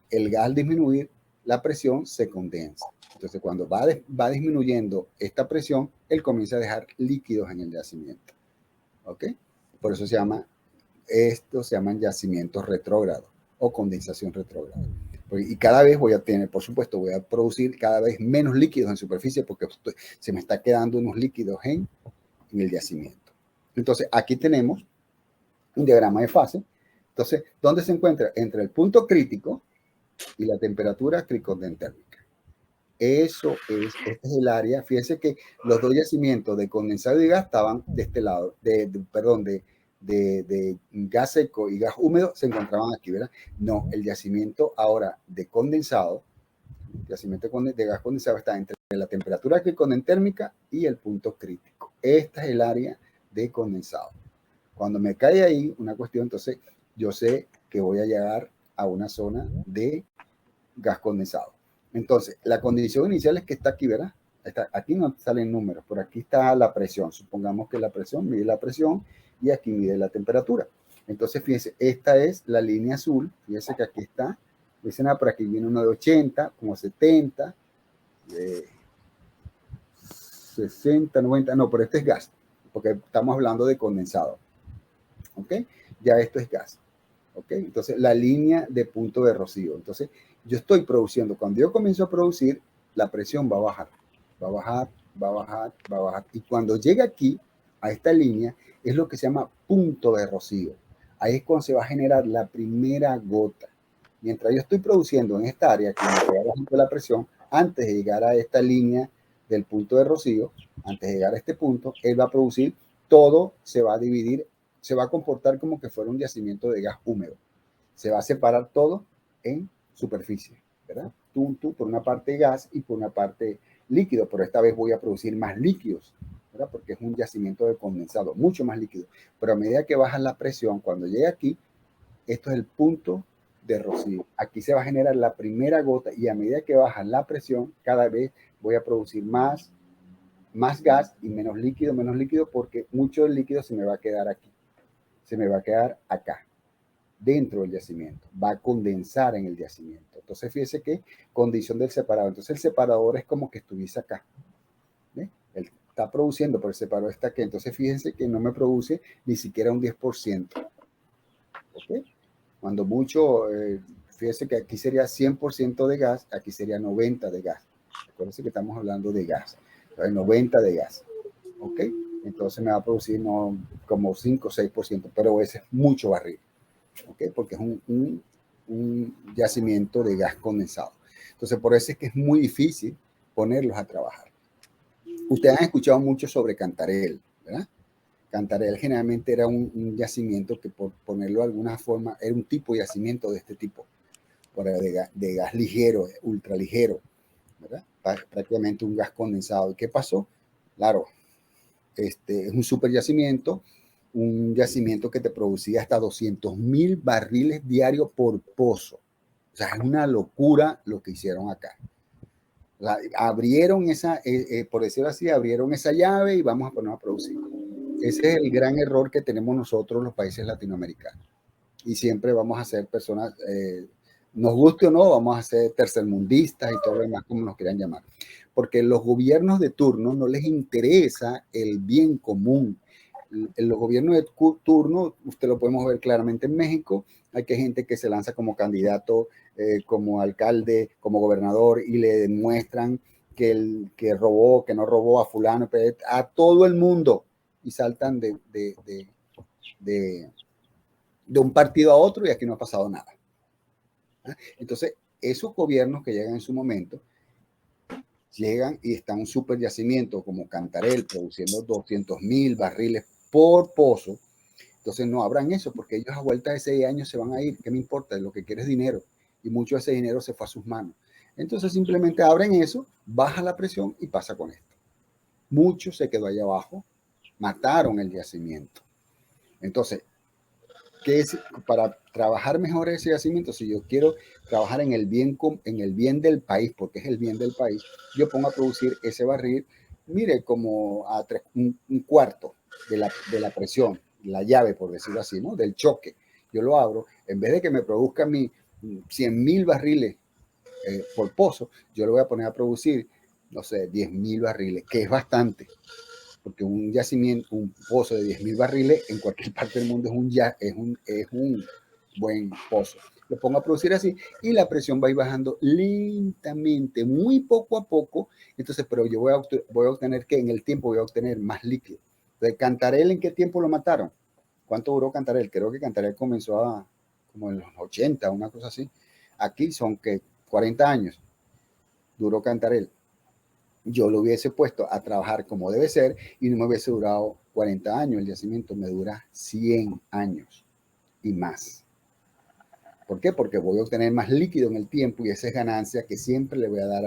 El gas, al disminuir la presión, se condensa. Entonces, cuando va disminuyendo esta presión, él comienza a dejar líquidos en el yacimiento. ¿Ok? Por eso estos se llaman yacimientos retrógrados o condensación retrógrada. Y cada vez voy a tener, por supuesto, voy a producir cada vez menos líquidos en superficie porque se me está quedando unos líquidos en el yacimiento. Entonces, aquí tenemos un diagrama de fase. Entonces, ¿dónde se encuentra? Entre el punto crítico y la temperatura cricondentérmica. Este es el área. Fíjense que los dos yacimientos de condensado y gas estaban de este lado, de gas seco y gas húmedo se encontraban aquí, ¿verdad? No, el yacimiento ahora de condensado, el yacimiento de gas condensado está entre la temperatura cricondentérmica y el punto crítico. Esta es el área de condensado. Cuando me cae ahí una cuestión, entonces yo sé que voy a llegar a una zona de gas condensado. Entonces, la condición inicial es que está aquí, ¿verdad? aquí no salen números, por aquí está la presión. Supongamos que la presión mide la presión y aquí mide la temperatura. Entonces, fíjense, esta es la línea azul. Fíjense que aquí está. Dicen, por aquí viene uno de 80, como 70, 60, 90. No, pero este es gas, porque estamos hablando de condensado. ¿Ok? Ya esto es gas. ¿Ok? Entonces, la línea de punto de rocío. Entonces, yo estoy produciendo. Cuando yo comienzo a producir, la presión va a bajar. Va a bajar, va a bajar, va a bajar. Y cuando llega aquí, a esta línea, es lo que se llama punto de rocío. Ahí es cuando se va a generar la primera gota. Mientras yo estoy produciendo en esta área, que me da la presión, antes de llegar a esta línea del punto de rocío, antes de llegar a este punto, él va a producir todo, se va a dividir, se va a comportar como que fuera un yacimiento de gas húmedo. Se va a separar todo en superficie, ¿verdad? Tú por una parte gas y por una parte líquido, pero esta vez voy a producir más líquidos, ¿verdad? Porque es un yacimiento de condensado, mucho más líquido. Pero a medida que baja la presión, cuando llegue aquí, esto es el punto de rocío. Aquí se va a generar la primera gota y a medida que baja la presión, cada vez voy a producir más gas y menos líquido, porque mucho del líquido se me va a quedar aquí. Se me va a quedar acá, dentro del yacimiento. Va a condensar en el yacimiento. Entonces, fíjese que condición del separador. Entonces, el separador es como que estuviese acá. ¿Ve? Él está produciendo, pero el separador está aquí. Entonces, fíjense que no me produce ni siquiera un 10%. ¿Ok? Cuando mucho, fíjense que aquí sería 100% de gas, aquí sería 90% de gas. Acuérdense que estamos hablando de gas. Entonces, 90% de gas. ¿Ok? Entonces me va a producir como 5 o 6%, pero ese es mucho barril. ¿Ok? Porque es un yacimiento de gas condensado. Entonces, por eso es que es muy difícil ponerlos a trabajar. Ustedes han escuchado mucho sobre Cantarell, ¿verdad? Cantarell generalmente era un yacimiento que, por ponerlo de alguna forma, era un tipo de yacimiento de este tipo, de gas ligero, ultraligero, ¿verdad? Prácticamente un gas condensado. ¿Y qué pasó? Claro, es un super yacimiento, un yacimiento que te producía hasta 200,000 barriles diarios por pozo. O sea, es una locura lo que hicieron acá. Abrieron esa, por decirlo así, abrieron esa llave y vamos a ponernos a producir. Ese es el gran error que tenemos nosotros los países latinoamericanos. Y siempre vamos a ser personas, nos guste o no, vamos a ser tercermundistas y todo lo demás, como nos quieran llamar. Porque los gobiernos de turno no les interesa el bien común. En los gobiernos de turno, usted lo podemos ver claramente en México, hay que gente que se lanza como candidato, como alcalde, como gobernador, y le demuestran que robó, que no robó a fulano, a todo el mundo, y saltan de un partido a otro y aquí no ha pasado nada. Entonces, esos gobiernos que llegan en su momento, llegan y están un super yacimiento como Cantarell produciendo 200,000 barriles por pozo. Entonces no abran eso porque ellos a vuelta de 6 años se van a ir. ¿Qué me importa? Lo que quiero es dinero y mucho de ese dinero se fue a sus manos. Entonces simplemente abren eso, baja la presión y pasa con esto. Mucho se quedó allá abajo, mataron el yacimiento. Entonces, ¿qué es para trabajar mejor ese yacimiento? Si yo quiero trabajar en el bien del país, porque es el bien del país, yo pongo a producir ese barril, mire, como a un cuarto de la presión, la llave, por decirlo así, ¿no? Del choque. Yo lo abro, en vez de que me produzca 100,000 barriles por pozo, yo lo voy a poner a producir, no sé, 10,000 barriles, que es bastante. Porque un yacimiento, un pozo de 10,000 barriles en cualquier parte del mundo es un buen pozo. Lo pongo a producir así y la presión va a ir bajando lentamente, muy poco a poco. Entonces, pero yo voy a obtener que en el tiempo voy a obtener más líquido. Entonces, Cantarell, ¿en qué tiempo lo mataron? ¿Cuánto duró Cantarell? Creo que Cantarell comenzó como en los 80, una cosa así. Aquí son que 40 años duró Cantarell. Yo lo hubiese puesto a trabajar como debe ser y no me hubiese durado 40 años. El yacimiento me dura 100 años y más. ¿Por qué? Porque voy a obtener más líquido en el tiempo y esa es ganancia que siempre le voy a dar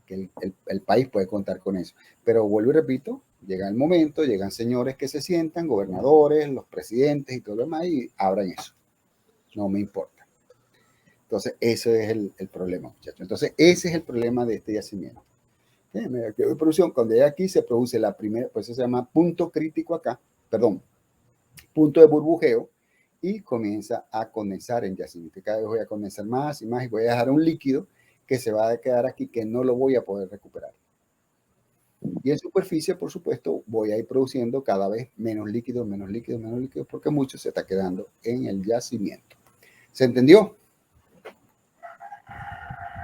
que el país puede contar con eso. Pero vuelvo y repito, llega el momento, llegan señores que se sientan, gobernadores, los presidentes y todo lo demás y abran eso. No me importa. Entonces, ese es el problema, muchachos. Entonces, ese es el problema de este yacimiento. Medio activo de producción. Cuando llega aquí se produce la primera, pues eso se llama punto crítico acá, perdón, punto de burbujeo, y comienza a condensar en yacimiento. Cada vez voy a condensar más y más y voy a dejar un líquido que se va a quedar aquí que no lo voy a poder recuperar. Y en superficie, por supuesto, voy a ir produciendo cada vez menos líquido, menos líquido, menos líquido, porque mucho se está quedando en el yacimiento. ¿Se entendió?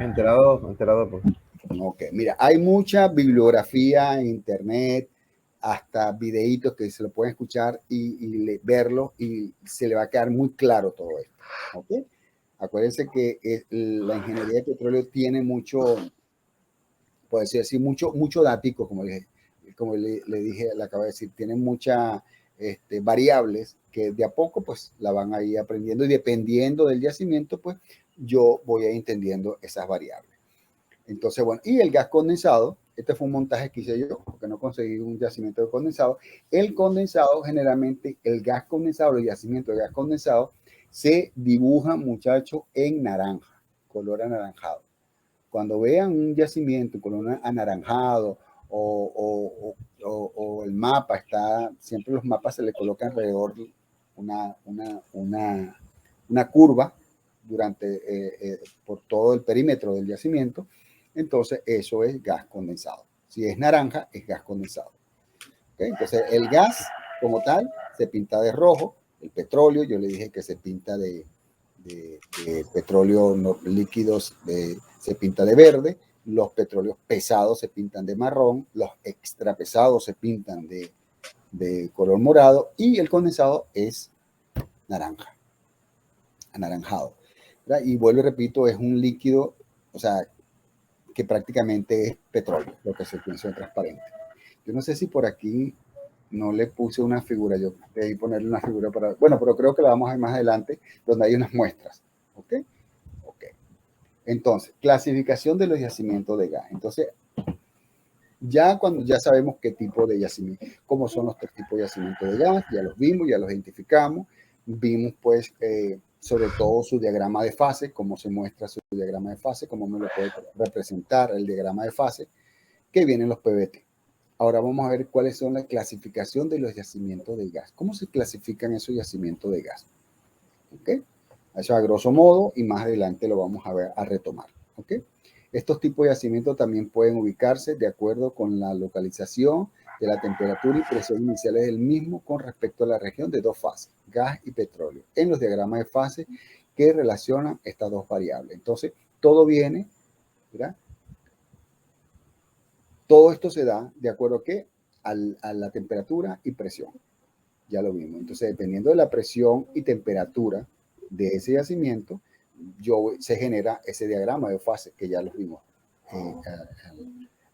Enterado, pues. Ok, mira, hay mucha bibliografía en internet, hasta videitos que se lo pueden escuchar y verlo y se le va a quedar muy claro todo esto. ¿Ok? Acuérdense que la ingeniería de petróleo tiene mucho, puede decir así, mucho dático, como le dije, le acabo de decir, tiene muchas variables que de a poco pues la van a ir aprendiendo y dependiendo del yacimiento pues yo voy a ir entendiendo esas variables. Entonces, bueno, y el gas condensado, este fue un montaje que hice yo, porque no conseguí un yacimiento de condensado. El condensado, generalmente, el gas condensado, el yacimiento de gas condensado, se dibuja, muchachos, en naranja, color anaranjado. Cuando vean un yacimiento, color anaranjado, o el mapa está, siempre los mapas se le colocan alrededor una curva por todo el perímetro del yacimiento. Entonces, eso es gas condensado. Si es naranja, es gas condensado. ¿Okay? Entonces, el gas, como tal, se pinta de rojo. El petróleo, yo le dije que se pinta de petróleo líquidos, se pinta de verde. Los petróleos pesados se pintan de marrón. Los extra pesados se pintan de color morado. Y el condensado es naranja, anaranjado. ¿Verdad? Y vuelvo y repito, es un líquido, o sea, que prácticamente es petróleo, lo que se piensa transparente. Yo no sé si por aquí no le puse una figura, yo debí ponerle una figura para, bueno, pero creo que la vamos a ver más adelante, donde hay unas muestras. ¿Ok? Ok. Entonces, clasificación de los yacimientos de gas. Entonces, cuando ya sabemos qué tipo de yacimiento, cómo son los tres tipos de yacimientos de gas, ya los vimos, ya los identificamos, vimos pues sobre todo su diagrama de fase, cómo se muestra su diagrama de fase, cómo me lo puede representar el diagrama de fase, que vienen los PVT. Ahora vamos a ver cuáles son la clasificación de los yacimientos de gas. ¿Cómo se clasifican esos yacimientos de gas? ¿Ok? Eso a grosso modo y más adelante lo vamos a ver, a retomar. ¿Ok? Estos tipos de yacimientos también pueden ubicarse de acuerdo con la localización de la temperatura y presión iniciales del mismo con respecto a la región de dos fases, gas y petróleo, en los diagramas de fase que relacionan estas dos variables. Entonces, todo viene, ¿verdad? Todo esto se da de acuerdo a qué? A la temperatura y presión. Ya lo vimos. Entonces, dependiendo de la presión y temperatura de ese yacimiento, se genera ese diagrama de fase que ya los vimos,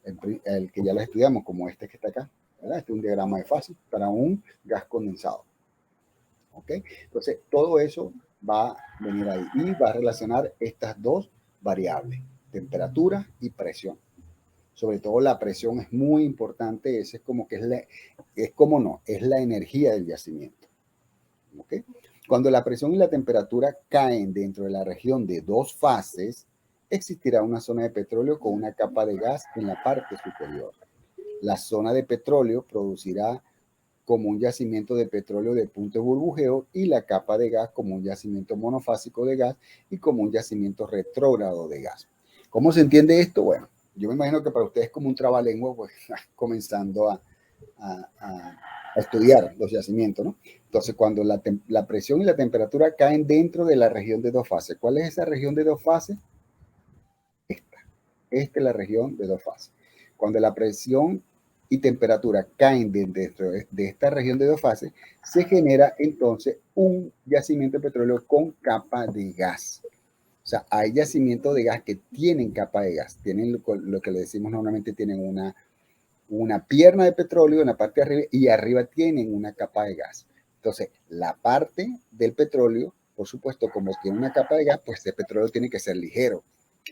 el que ya lo estudiamos, como este que está acá. ¿Verdad? Este es un diagrama de fase para un gas condensado. ¿Ok? Entonces, todo eso va a venir ahí y va a relacionar estas dos variables, temperatura y presión. Sobre todo la presión es muy importante, ese es como que es la energía del yacimiento. ¿Okay? Cuando la presión y la temperatura caen dentro de la región de dos fases, existirá una zona de petróleo con una capa de gas en la parte superior. La zona de petróleo producirá como un yacimiento de petróleo de punto de burbujeo y la capa de gas como un yacimiento monofásico de gas y como un yacimiento retrógrado de gas. ¿Cómo se entiende esto? Bueno, yo me imagino que para ustedes es como un trabalengua, pues comenzando a estudiar los yacimientos, ¿no? Entonces, cuando la presión y la temperatura caen dentro de la región de dos fases, ¿cuál es esa región de dos fases? Esta es la región de dos fases. Cuando la presión y temperatura caen dentro de esta región de dos fases, se genera entonces un yacimiento de petróleo con capa de gas. O sea, hay yacimientos de gas que tienen capa de gas, tienen lo que le decimos normalmente, tienen una pierna de petróleo en la parte de arriba y arriba tienen una capa de gas. Entonces, la parte del petróleo, por supuesto, como tiene una capa de gas, pues el petróleo tiene que ser ligero,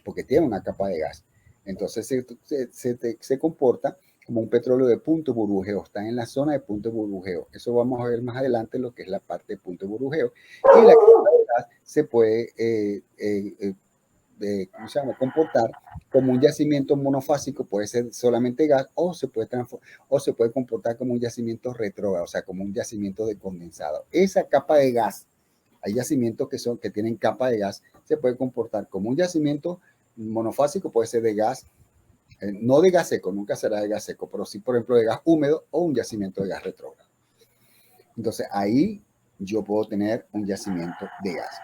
porque tiene una capa de gas. Entonces, se comporta como un petróleo de punto de burbujeo, está en la zona de punto de burbujeo. Eso vamos a ver más adelante lo que es la parte de punto de burbujeo. Y la capa de gas se puede, ¿cómo se llama?, comportar como un yacimiento monofásico, puede ser solamente gas o se puede comportar como un yacimiento retrógrado, o sea, como un yacimiento de condensado. Esa capa de gas, hay yacimientos que tienen capa de gas, se puede comportar como un yacimiento monofásico, puede ser de gas, no de gas seco, nunca será de gas seco, pero sí, por ejemplo, de gas húmedo o un yacimiento de gas retrógrado. Entonces, ahí yo puedo tener un yacimiento de gas,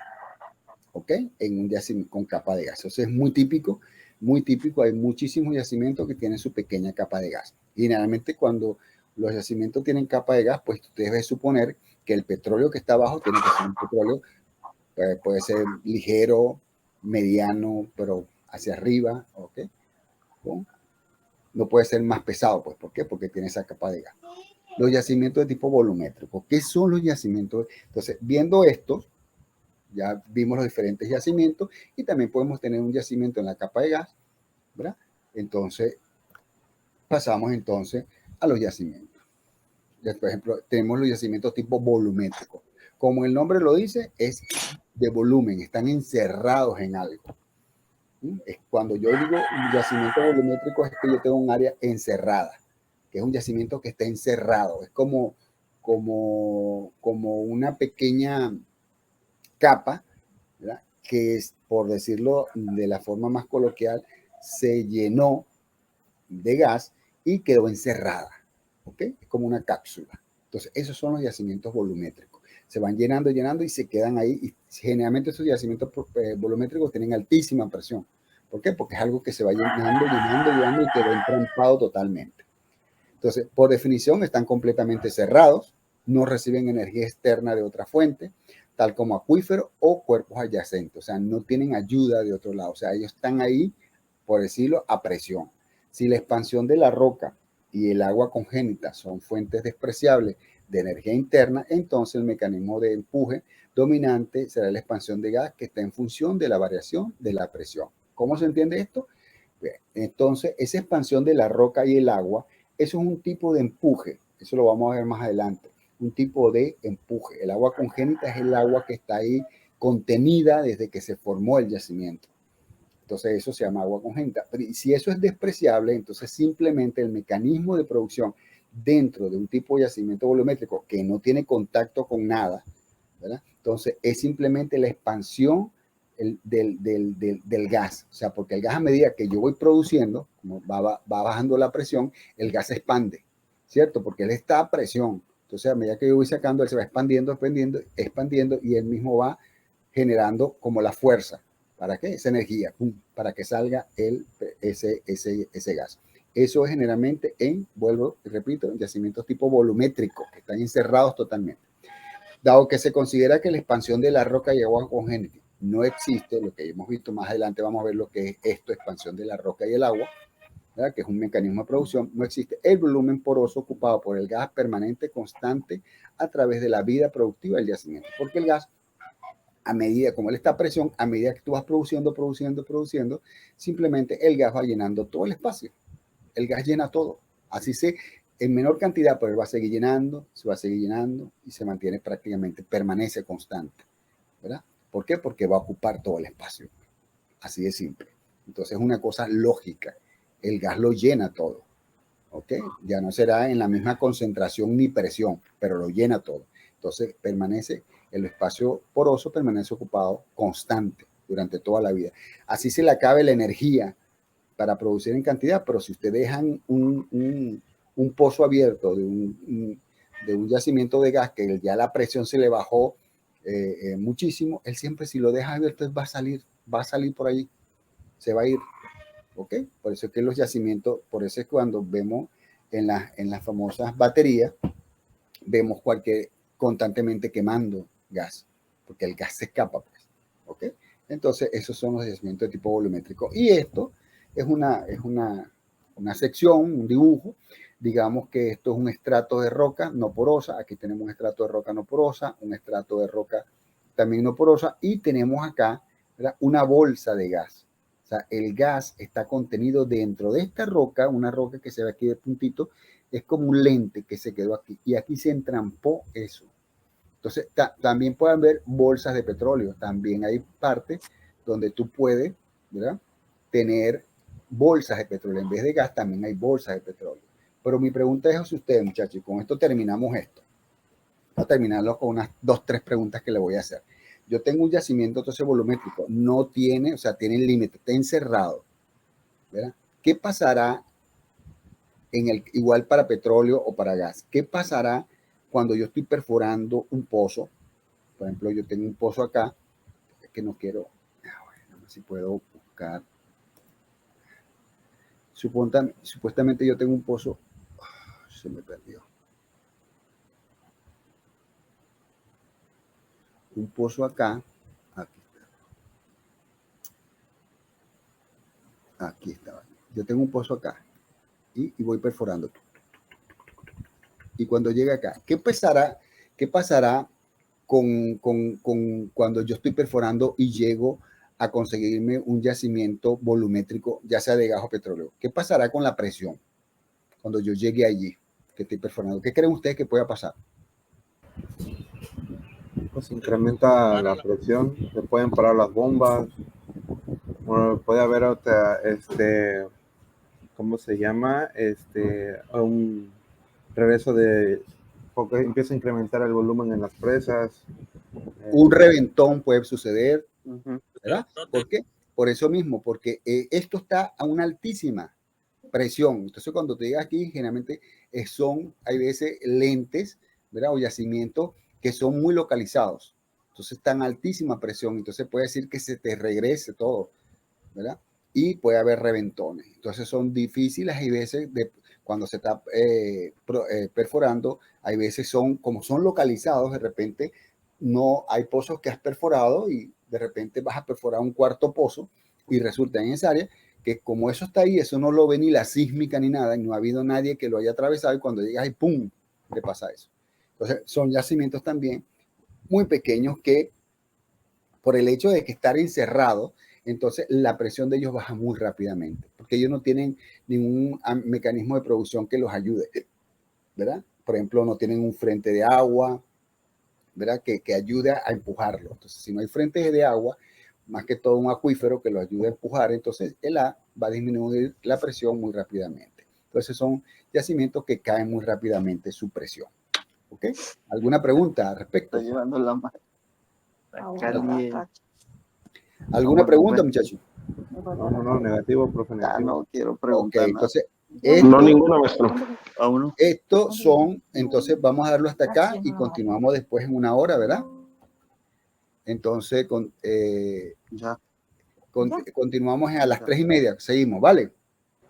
¿ok? En un yacimiento con capa de gas. Eso es muy típico, muy típico. Hay muchísimos yacimientos que tienen su pequeña capa de gas. Y generalmente cuando los yacimientos tienen capa de gas, pues usted debe suponer que el petróleo que está abajo tiene que ser un petróleo, puede ser ligero, mediano, pero hacia arriba, ¿ok? ¿No? No puede ser más pesado, pues, ¿por qué? Porque tiene esa capa de gas. Los yacimientos de tipo volumétrico. ¿Qué son los yacimientos? Entonces, viendo esto, ya vimos los diferentes yacimientos y también podemos tener un yacimiento en la capa de gas, ¿verdad? Entonces, pasamos entonces a los yacimientos. Ya, por ejemplo, tenemos los yacimientos tipo volumétricos. Como el nombre lo dice, es de volumen, están encerrados en algo. Cuando yo digo yacimiento volumétrico es que yo tengo un área encerrada, que es un yacimiento que está encerrado. Es como una pequeña capa, ¿verdad? Que es, por decirlo de la forma más coloquial, se llenó de gas y quedó encerrada, ¿ok? Es como una cápsula. Entonces, esos son los yacimientos volumétricos. Se van llenando, llenando y se quedan ahí. Y generalmente esos yacimientos volumétricos tienen altísima presión. ¿Por qué? Porque es algo que se va llenando, llenando, llenando y quedó entrampado totalmente. Entonces, por definición, están completamente cerrados, no reciben energía externa de otra fuente, tal como acuíferos o cuerpos adyacentes. O sea, no tienen ayuda de otro lado. O sea, ellos están ahí, por decirlo, a presión. Si la expansión de la roca y el agua congénita son fuentes despreciables de energía interna, entonces el mecanismo de empuje dominante será la expansión de gas que está en función de la variación de la presión. ¿Cómo se entiende esto? Bien, entonces, esa expansión de la roca y el agua, eso es un tipo de empuje. Eso lo vamos a ver más adelante. Un tipo de empuje. El agua congénita es el agua que está ahí contenida desde que se formó el yacimiento. Entonces eso se llama agua congénita. Pero si eso es despreciable, entonces simplemente el mecanismo de producción dentro de un tipo de yacimiento volumétrico que no tiene contacto con nada, ¿verdad? Entonces es simplemente la expansión del gas. O sea, porque el gas a medida que yo voy produciendo, como va bajando la presión, el gas se expande, ¿cierto? Porque él está a presión. Entonces a medida que yo voy sacando, él se va expandiendo, expandiendo, expandiendo y él mismo va generando como la fuerza. ¿Para qué? Esa energía, ¡pum!, para que salga ese gas. Eso es generalmente vuelvo y repito, en yacimientos tipo volumétricos, que están encerrados totalmente. Dado que se considera que la expansión de la roca y agua congénita no existe, lo que hemos visto más adelante, vamos a ver lo que es esto, expansión de la roca y el agua, ¿verdad? Que es un mecanismo de producción, no existe el volumen poroso ocupado por el gas permanente constante a través de la vida productiva del yacimiento, porque el gas, a medida, como él está a presión, a medida que tú vas produciendo, simplemente el gas va llenando todo el espacio. El gas llena todo. Así en menor cantidad, pero él va a seguir llenando, se va a seguir llenando y se mantiene prácticamente, permanece constante, ¿verdad? ¿Por qué? Porque va a ocupar todo el espacio. Así de simple. Entonces es una cosa lógica. El gas lo llena todo, ¿ok? Ya no será en la misma concentración ni presión, pero lo llena todo. Entonces permanece, el espacio poroso permanece ocupado constante durante toda la vida. Así se le acabe la energía para producir en cantidad, pero si ustedes dejan un pozo abierto de un yacimiento de gas que ya la presión se le bajó muchísimo, él siempre, si lo deja abierto, va a salir por ahí, se va a ir, ¿ok? Por eso es que los yacimientos, por eso es cuando vemos en las famosas baterías, vemos constantemente quemando gas, porque el gas se escapa, pues, ¿ok? Entonces, esos son los yacimientos de tipo volumétrico. Y esto es una sección, un dibujo. Digamos que esto es un estrato de roca no porosa. Aquí tenemos un estrato de roca no porosa, un estrato de roca también no porosa. Y tenemos acá, ¿verdad?, una bolsa de gas. O sea, el gas está contenido dentro de esta roca, una roca que se ve aquí de puntito, es como un lente que se quedó aquí. Y aquí se entrampó eso. Entonces, también pueden ver bolsas de petróleo. También hay partes donde tú puedes, ¿verdad?, tener bolsas de petróleo. En vez de gas también hay bolsas de petróleo. Pero mi pregunta es a ustedes, muchachos, y con esto terminamos esto. Voy a terminarlo con unas 2, 3 preguntas que le voy a hacer. Yo tengo un yacimiento entonces volumétrico, no tiene, o sea, tiene límite, está encerrado, ¿verdad? ¿Qué pasará igual para petróleo o para gas? ¿Qué pasará cuando yo estoy perforando un pozo? Por ejemplo, yo tengo un pozo acá, que no quiero, bueno, si puedo buscar. Supuestamente yo tengo un pozo, se me perdió. Un pozo acá, aquí está. Yo tengo un pozo acá y voy perforando. Y cuando llega acá, ¿qué pasará con cuando yo estoy perforando y llego a conseguirme un yacimiento volumétrico, ya sea de gas o petróleo? ¿Qué pasará con la presión cuando yo llegue allí que estoy perforando? ¿Qué creen ustedes que pueda pasar? Pues incrementa la presión, se pueden parar las bombas, bueno, puede haber otra, ¿cómo se llama? Un regreso porque empieza a incrementar el volumen en las presas. Un reventón puede suceder, ¿verdad? ¿Por qué? Por eso mismo, porque esto está a una altísima presión. Entonces, cuando te diga aquí, generalmente hay veces lentes, ¿verdad? O yacimientos que son muy localizados. Entonces, están a altísima presión. Entonces, puede decir que se te regrese todo, ¿verdad? Y puede haber reventones. Entonces, son difíciles. Hay veces, cuando se está perforando, hay veces como son localizados, de repente no hay pozos que has perforado y de repente vas a perforar un cuarto pozo y resulta en esa área que como eso está ahí, eso no lo ve ni la sísmica ni nada, y no ha habido nadie que lo haya atravesado y cuando llegas ahí, ¡pum!, le pasa eso. Entonces, son yacimientos también muy pequeños que por el hecho de que estar encerrados, entonces la presión de ellos baja muy rápidamente, porque ellos no tienen ningún mecanismo de producción que los ayude, ¿verdad? Por ejemplo, no tienen un frente de agua, ¿verdad? Que ayude a empujarlo. Entonces, si no hay frentes de agua, más que todo un acuífero que lo ayude a empujar, entonces el A va a disminuir la presión muy rápidamente. Entonces, son yacimientos que caen muy rápidamente su presión. ¿Ok? ¿Alguna pregunta al respecto? Está llevando la mano. ¿Alguna pregunta, muchachos? No, negativo, profe, negativo. No quiero preguntar. Ok, entonces, No, ninguna, maestro. Estos son, entonces vamos a darlo hasta acá y continuamos después en una hora, ¿verdad? Entonces, continuamos a las 3:30, seguimos, ¿vale?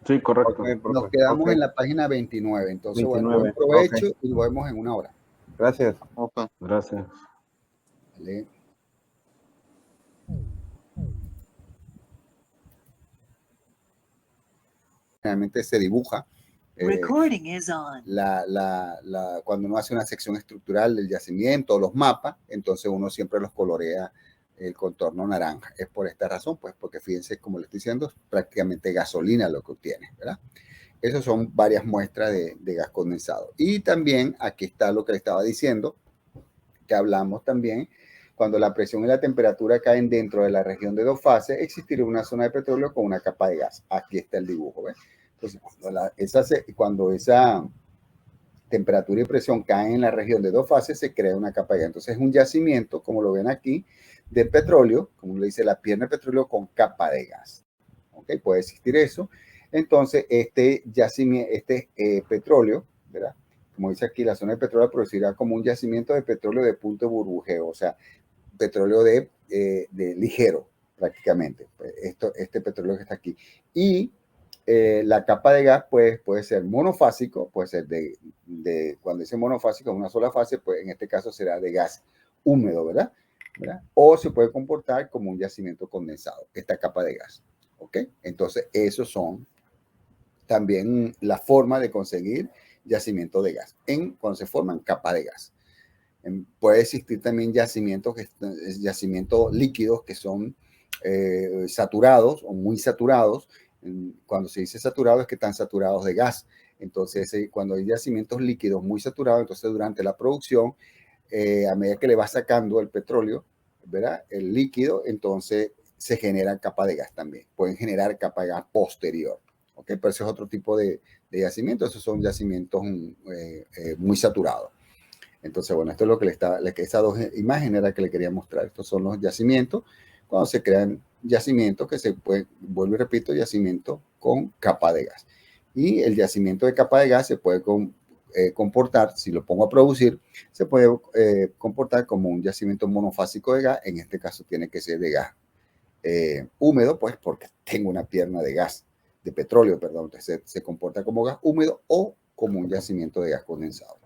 Sí, correcto. Okay, Nos quedamos en la página 29, entonces 29, bueno, buen provecho y nos vemos en una hora. Gracias. Okay. Gracias. ¿Vale? Realmente se dibuja cuando uno hace una sección estructural del yacimiento o los mapas, entonces uno siempre los colorea el contorno naranja. Es por esta razón, pues porque fíjense, como les estoy diciendo, es prácticamente gasolina lo que obtiene, ¿verdad? Esas son varias muestras de gas condensado. Y también aquí está lo que le estaba diciendo, que hablamos también, cuando la presión y la temperatura caen dentro de la región de dos fases, existirá una zona de petróleo con una capa de gas. Aquí está el dibujo, ¿ves? Entonces, cuando esa temperatura y presión caen en la región de dos fases, se crea una capa de gas. Entonces, es un yacimiento, como lo ven aquí, de petróleo, como le dice la pierna de petróleo con capa de gas. ¿Ok? Puede existir eso. Entonces, este yacimiento, petróleo, ¿verdad? Como dice aquí, la zona de petróleo producirá como un yacimiento de petróleo de punto de burbujeo, o sea, petróleo de ligero, prácticamente. Este petróleo que está aquí. Y la capa de gas pues, puede ser monofásico, puede ser cuando dice monofásico, una sola fase, pues en este caso será de gas húmedo, ¿verdad? O se puede comportar como un yacimiento condensado, esta capa de gas. ¿Ok? Entonces, esos son también la forma de conseguir yacimiento de gas, cuando se forman capas de gas. Puede existir también yacimientos líquidos que son saturados o muy saturados. Cuando se dice saturado es que están saturados de gas. Entonces, cuando hay yacimientos líquidos muy saturados, entonces durante la producción, a medida que le va sacando el petróleo, ¿verdad? El líquido, entonces se genera capa de gas también. Pueden generar capa de gas posterior. ¿Ok? Pero ese es otro tipo de yacimientos. Esos son yacimientos muy saturados. Entonces, bueno, esto es lo que esas dos imágenes era que le quería mostrar. Estos son los yacimientos. Cuando se crean yacimientos que se pueden, vuelvo y repito, yacimiento con capa de gas. Y el yacimiento de capa de gas se puede comportar, si lo pongo a producir, se puede comportar como un yacimiento monofásico de gas. En este caso tiene que ser de gas húmedo, pues porque tengo una pierna de gas, de petróleo, perdón. Entonces se comporta como gas húmedo o como un yacimiento de gas condensado.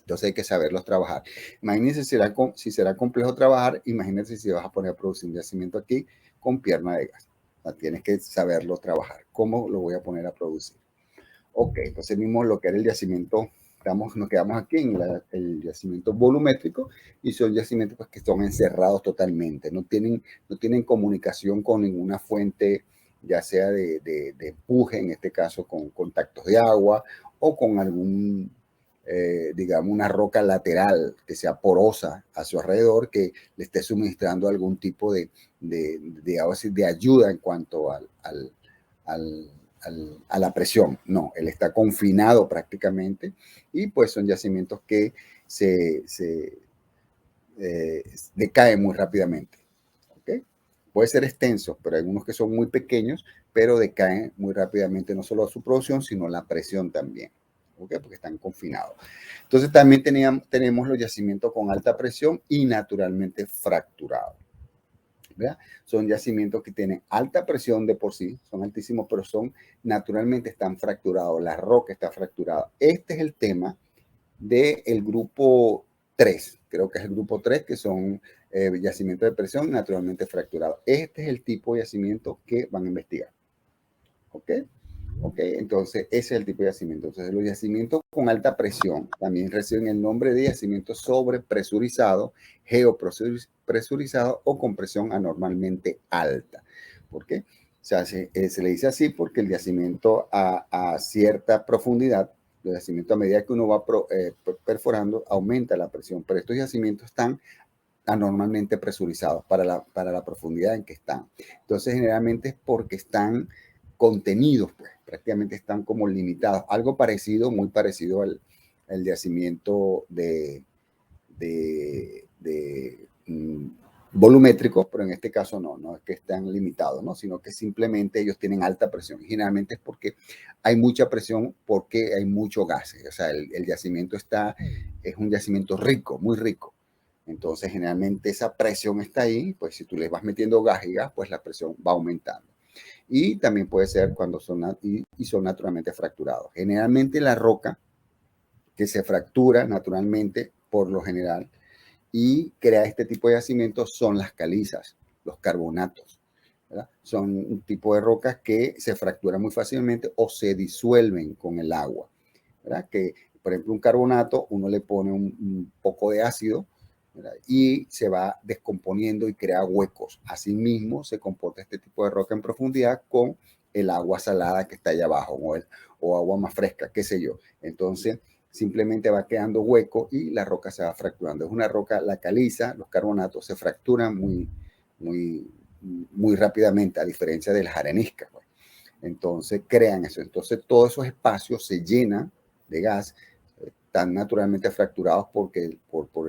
Entonces hay que saberlos trabajar. Imagínense si será complejo trabajar, imagínense si vas a poner a producir un yacimiento aquí con pierna de gas. O sea, tienes que saberlo trabajar. ¿Cómo lo voy a poner a producir? Ok, entonces vimos lo que era el yacimiento. Nos quedamos aquí en el yacimiento volumétrico y son yacimientos pues, que son encerrados totalmente. No tienen comunicación con ninguna fuente, ya sea de empuje, en este caso con contactos de agua o con algún digamos, una roca lateral que sea porosa a su alrededor, que le esté suministrando algún tipo de ayuda en cuanto a la presión. No, él está confinado prácticamente y pues son yacimientos que se decaen muy rápidamente. ¿Okay? Puede ser extenso, pero hay unos que son muy pequeños, pero decaen muy rápidamente no solo su producción, sino la presión también. ¿Okay? Porque están confinados. Entonces también tenemos los yacimientos con alta presión y naturalmente fracturados. ¿Verdad? Son yacimientos que tienen alta presión de por sí, son altísimos, pero naturalmente están fracturados. La roca está fracturada. Este es el tema del grupo 3, creo que es el grupo 3, que son yacimientos de presión naturalmente fracturados. Este es el tipo de yacimiento que van a investigar. ¿Ok? Ok, entonces ese es el tipo de yacimiento. Entonces los yacimientos con alta presión también reciben el nombre de yacimiento sobrepresurizado, geopresurizado o con presión anormalmente alta. ¿Por qué? O sea, se le dice así porque el yacimiento a cierta profundidad, los yacimientos a medida que uno va perforando, aumenta la presión, pero estos yacimientos están anormalmente presurizados para la profundidad en que están. Entonces generalmente es porque están contenidos, pues prácticamente están como limitados. Algo parecido, muy parecido al yacimiento volumétrico, pero en este caso no es que están limitados, ¿no? Sino que simplemente ellos tienen alta presión. Y generalmente es porque hay mucha presión, porque hay mucho gas. O sea, el yacimiento es un yacimiento rico, muy rico. Entonces, generalmente esa presión está ahí, pues si tú le vas metiendo gas y gas, pues la presión va aumentando. Y también puede ser cuando son naturalmente fracturados. Generalmente la roca que se fractura naturalmente, por lo general, y crea este tipo de yacimientos son las calizas, los carbonatos. ¿Verdad? Son un tipo de rocas que se fracturan muy fácilmente o se disuelven con el agua. ¿Verdad? Que, por ejemplo, un carbonato, uno le pone un poco de ácido, ¿verdad? Y se va descomponiendo y crea huecos. Asimismo, se comporta este tipo de roca en profundidad con el agua salada que está allá abajo o agua más fresca, qué sé yo. Entonces, simplemente va quedando hueco y la roca se va fracturando. Es una roca, la caliza, los carbonatos se fracturan muy rápidamente, a diferencia de las areniscas. Pues. Entonces, crean eso. Entonces, todos esos espacios se llenan de gas, están naturalmente fracturados por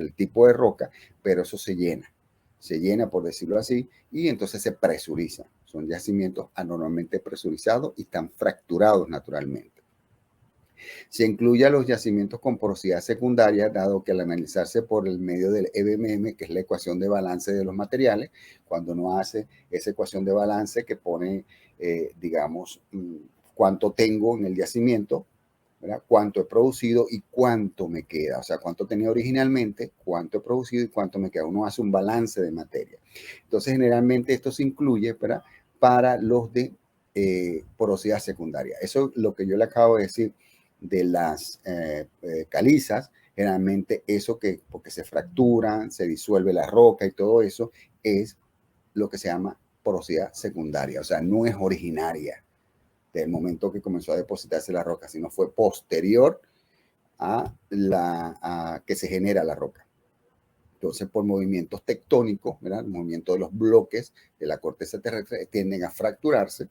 el tipo de roca, pero eso se llena, por decirlo así, y entonces se presuriza. Son yacimientos anormalmente presurizados y están fracturados naturalmente. Se incluye a los yacimientos con porosidad secundaria, dado que al analizarse por el medio del EBMM, que es la ecuación de balance de los materiales, cuando uno hace esa ecuación de balance que pone, digamos, cuánto tengo en el yacimiento, ¿verdad? Cuánto he producido y cuánto me queda. O sea, cuánto tenía originalmente, cuánto he producido y cuánto me queda. Uno hace un balance de materia. Entonces, generalmente esto se incluye, ¿verdad? Para los de porosidad secundaria. Eso es lo que yo le acabo de decir de las calizas. Generalmente eso porque se fracturan, se disuelve la roca y todo eso, es lo que se llama porosidad secundaria. O sea, no es originaria del momento que comenzó a depositarse la roca, sino fue posterior a que se genera la roca. Entonces, por movimientos tectónicos, ¿verdad? El movimiento de los bloques de la corteza terrestre tienden a fracturarse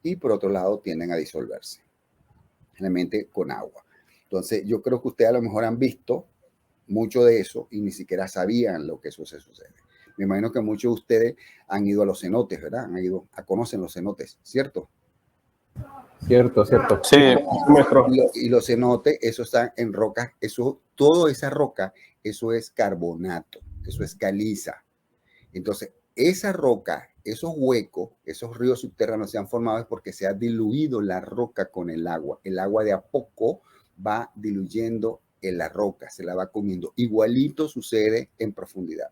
y por otro lado tienden a disolverse, generalmente con agua. Entonces, yo creo que ustedes a lo mejor han visto mucho de eso y ni siquiera sabían lo que eso se sucede. Me imagino que muchos de ustedes han ido a los cenotes, ¿verdad? Conocen los cenotes, ¿cierto? Cierto, cierto. Sí, maestro. Y los cenotes, eso están en rocas, eso, toda esa roca, eso es carbonato, eso es caliza. Entonces, esa roca, esos huecos, esos ríos subterráneos se han formado porque se ha diluido la roca con el agua. El agua de a poco va diluyendo en la roca, se la va comiendo. Igualito sucede en profundidad,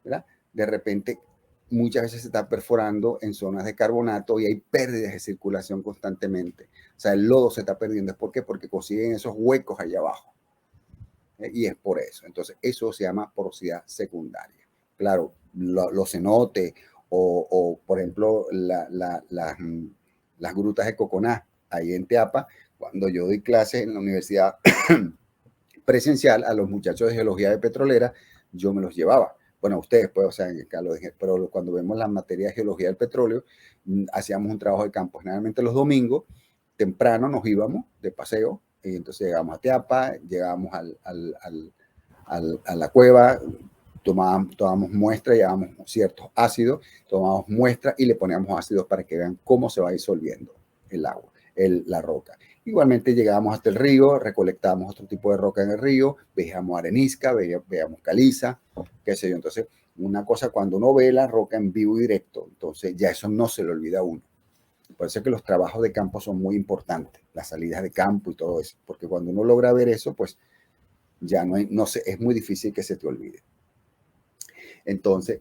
¿verdad? De repente, muchas veces se está perforando en zonas de carbonato y hay pérdidas de circulación constantemente. O sea, el lodo se está perdiendo. ¿Por qué? Porque consiguen esos huecos allá abajo. Y es por eso. Entonces, eso se llama porosidad secundaria. Claro, los cenotes o por ejemplo, las grutas de Coconá, ahí en Teapa, cuando yo doy clases en la universidad presencial a los muchachos de geología de petrolera, yo me los llevaba. Bueno, ustedes, pues, o sea, pero cuando vemos las materias de geología del petróleo, hacíamos un trabajo de campo. Generalmente los domingos, temprano nos íbamos de paseo, y entonces llegamos a Teapa, llegábamos a la cueva, tomábamos muestra, llevábamos ciertos ácidos, tomábamos muestra y le poníamos ácidos para que vean cómo se va disolviendo el agua, la roca. Igualmente llegábamos hasta el río, recolectábamos otro tipo de roca en el río, veíamos arenisca, veíamos caliza, qué sé yo. Entonces, una cosa cuando uno ve la roca en vivo y directo, entonces ya eso no se le olvida a uno. Por eso es que los trabajos de campo son muy importantes, las salidas de campo y todo eso, porque cuando uno logra ver eso, pues ya no sé, es muy difícil que se te olvide. Entonces,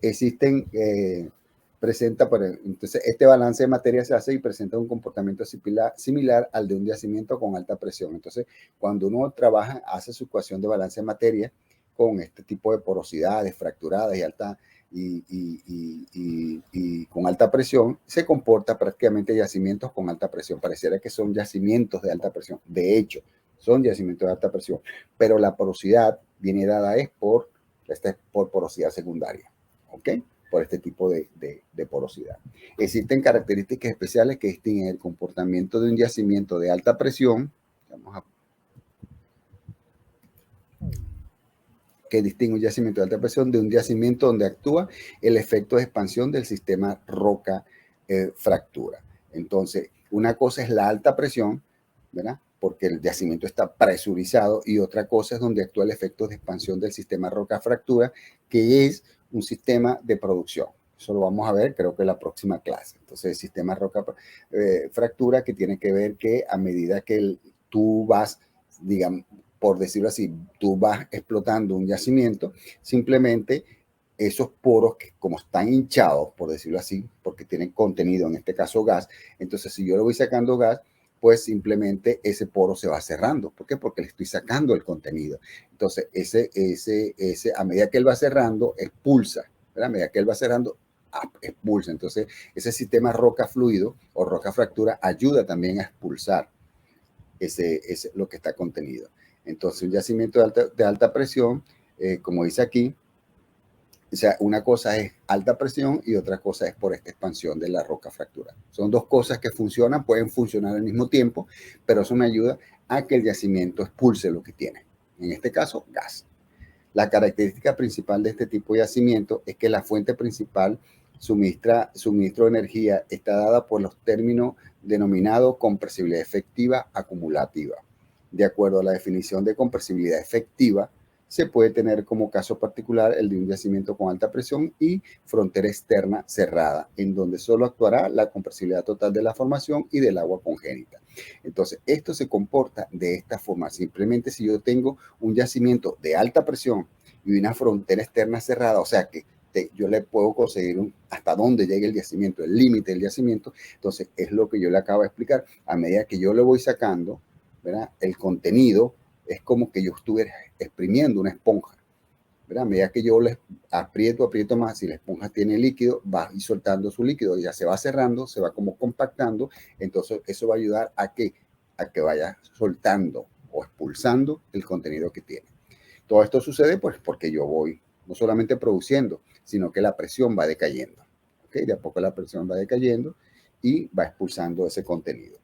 entonces este balance de materia se hace y presenta un comportamiento similar al de un yacimiento con alta presión. Entonces, cuando uno trabaja, hace su ecuación de balance de materia con este tipo de porosidades fracturadas y con alta presión, se comporta prácticamente yacimientos con alta presión. Pareciera que son yacimientos de alta presión. De hecho, son yacimientos de alta presión, pero la porosidad viene dada por porosidad secundaria, ¿ok? Por este tipo de porosidad. Existen características especiales que distinguen el comportamiento de un yacimiento de alta presión, que distingue un yacimiento de alta presión de un yacimiento donde actúa el efecto de expansión del sistema roca-fractura. Entonces, una cosa es la alta presión, ¿verdad? Porque el yacimiento está presurizado, y otra cosa es donde actúa el efecto de expansión del sistema roca-fractura, que es un sistema de producción. Eso lo vamos a ver, creo que en la próxima clase. Entonces, el sistema roca-fractura que tiene que ver que a medida que tú vas, digamos, por decirlo así, tú vas explotando un yacimiento, simplemente esos poros que como están hinchados, por decirlo así, porque tienen contenido, en este caso gas, entonces si yo le voy sacando gas, pues simplemente ese poro se va cerrando. ¿Por qué? Porque le estoy sacando el contenido. Entonces, a medida que él va cerrando, expulsa, ¿verdad? A medida que él va cerrando, expulsa. Entonces, ese sistema roca fluido o roca fractura ayuda también a expulsar lo que está contenido. Entonces, un yacimiento de alta presión, como dice aquí, o sea, una cosa es alta presión y otra cosa es por esta expansión de la roca fractura. Son dos cosas que funcionan, pueden funcionar al mismo tiempo, pero eso me ayuda a que el yacimiento expulse lo que tiene. En este caso, gas. La característica principal de este tipo de yacimiento es que la fuente principal suministro de energía está dada por los términos denominados compresibilidad efectiva acumulativa. De acuerdo a la definición de compresibilidad efectiva, se puede tener como caso particular el de un yacimiento con alta presión y frontera externa cerrada, en donde solo actuará la compresibilidad total de la formación y del agua congénita. Entonces, esto se comporta de esta forma. Simplemente si yo tengo un yacimiento de alta presión y una frontera externa cerrada, o sea que yo le puedo conseguir hasta dónde llegue el yacimiento, el límite del yacimiento, entonces es lo que yo le acabo de explicar. A medida que yo le voy sacando, ¿verdad?, el contenido, es como que yo estuviera exprimiendo una esponja, ¿verdad? A medida que yo le aprieto más, si la esponja tiene líquido, va a ir soltando su líquido, ya se va cerrando, se va como compactando, entonces eso va a ayudar a que vaya soltando o expulsando el contenido que tiene. Todo esto sucede pues porque yo voy no solamente produciendo, sino que la presión va decayendo. ¿Okay? De a poco la presión va decayendo y va expulsando ese contenido.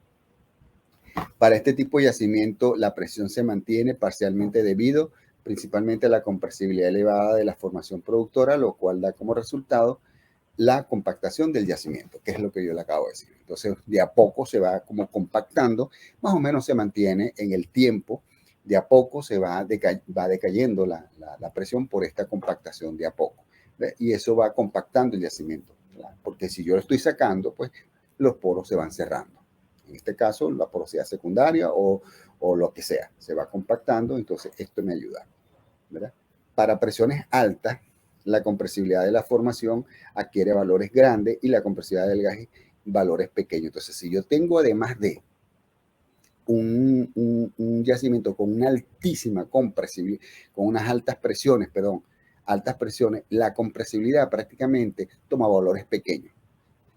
Para este tipo de yacimiento, la presión se mantiene parcialmente debido principalmente a la compresibilidad elevada de la formación productora, lo cual da como resultado la compactación del yacimiento, que es lo que yo le acabo de decir. Entonces, de a poco se va como compactando, más o menos se mantiene en el tiempo, de a poco se va decayendo la presión por esta compactación de a poco. ¿Ve? Y eso va compactando el yacimiento, ¿verdad? Porque si yo lo estoy sacando, pues los poros se van cerrando. En este caso, la porosidad secundaria o lo que sea, se va compactando, entonces esto me ayuda, ¿verdad? Para presiones altas, la compresibilidad de la formación adquiere valores grandes y la compresibilidad del gas valores pequeños. Entonces, si yo tengo además de un yacimiento con una altísima compresibilidad, con unas altas presiones, la compresibilidad prácticamente toma valores pequeños.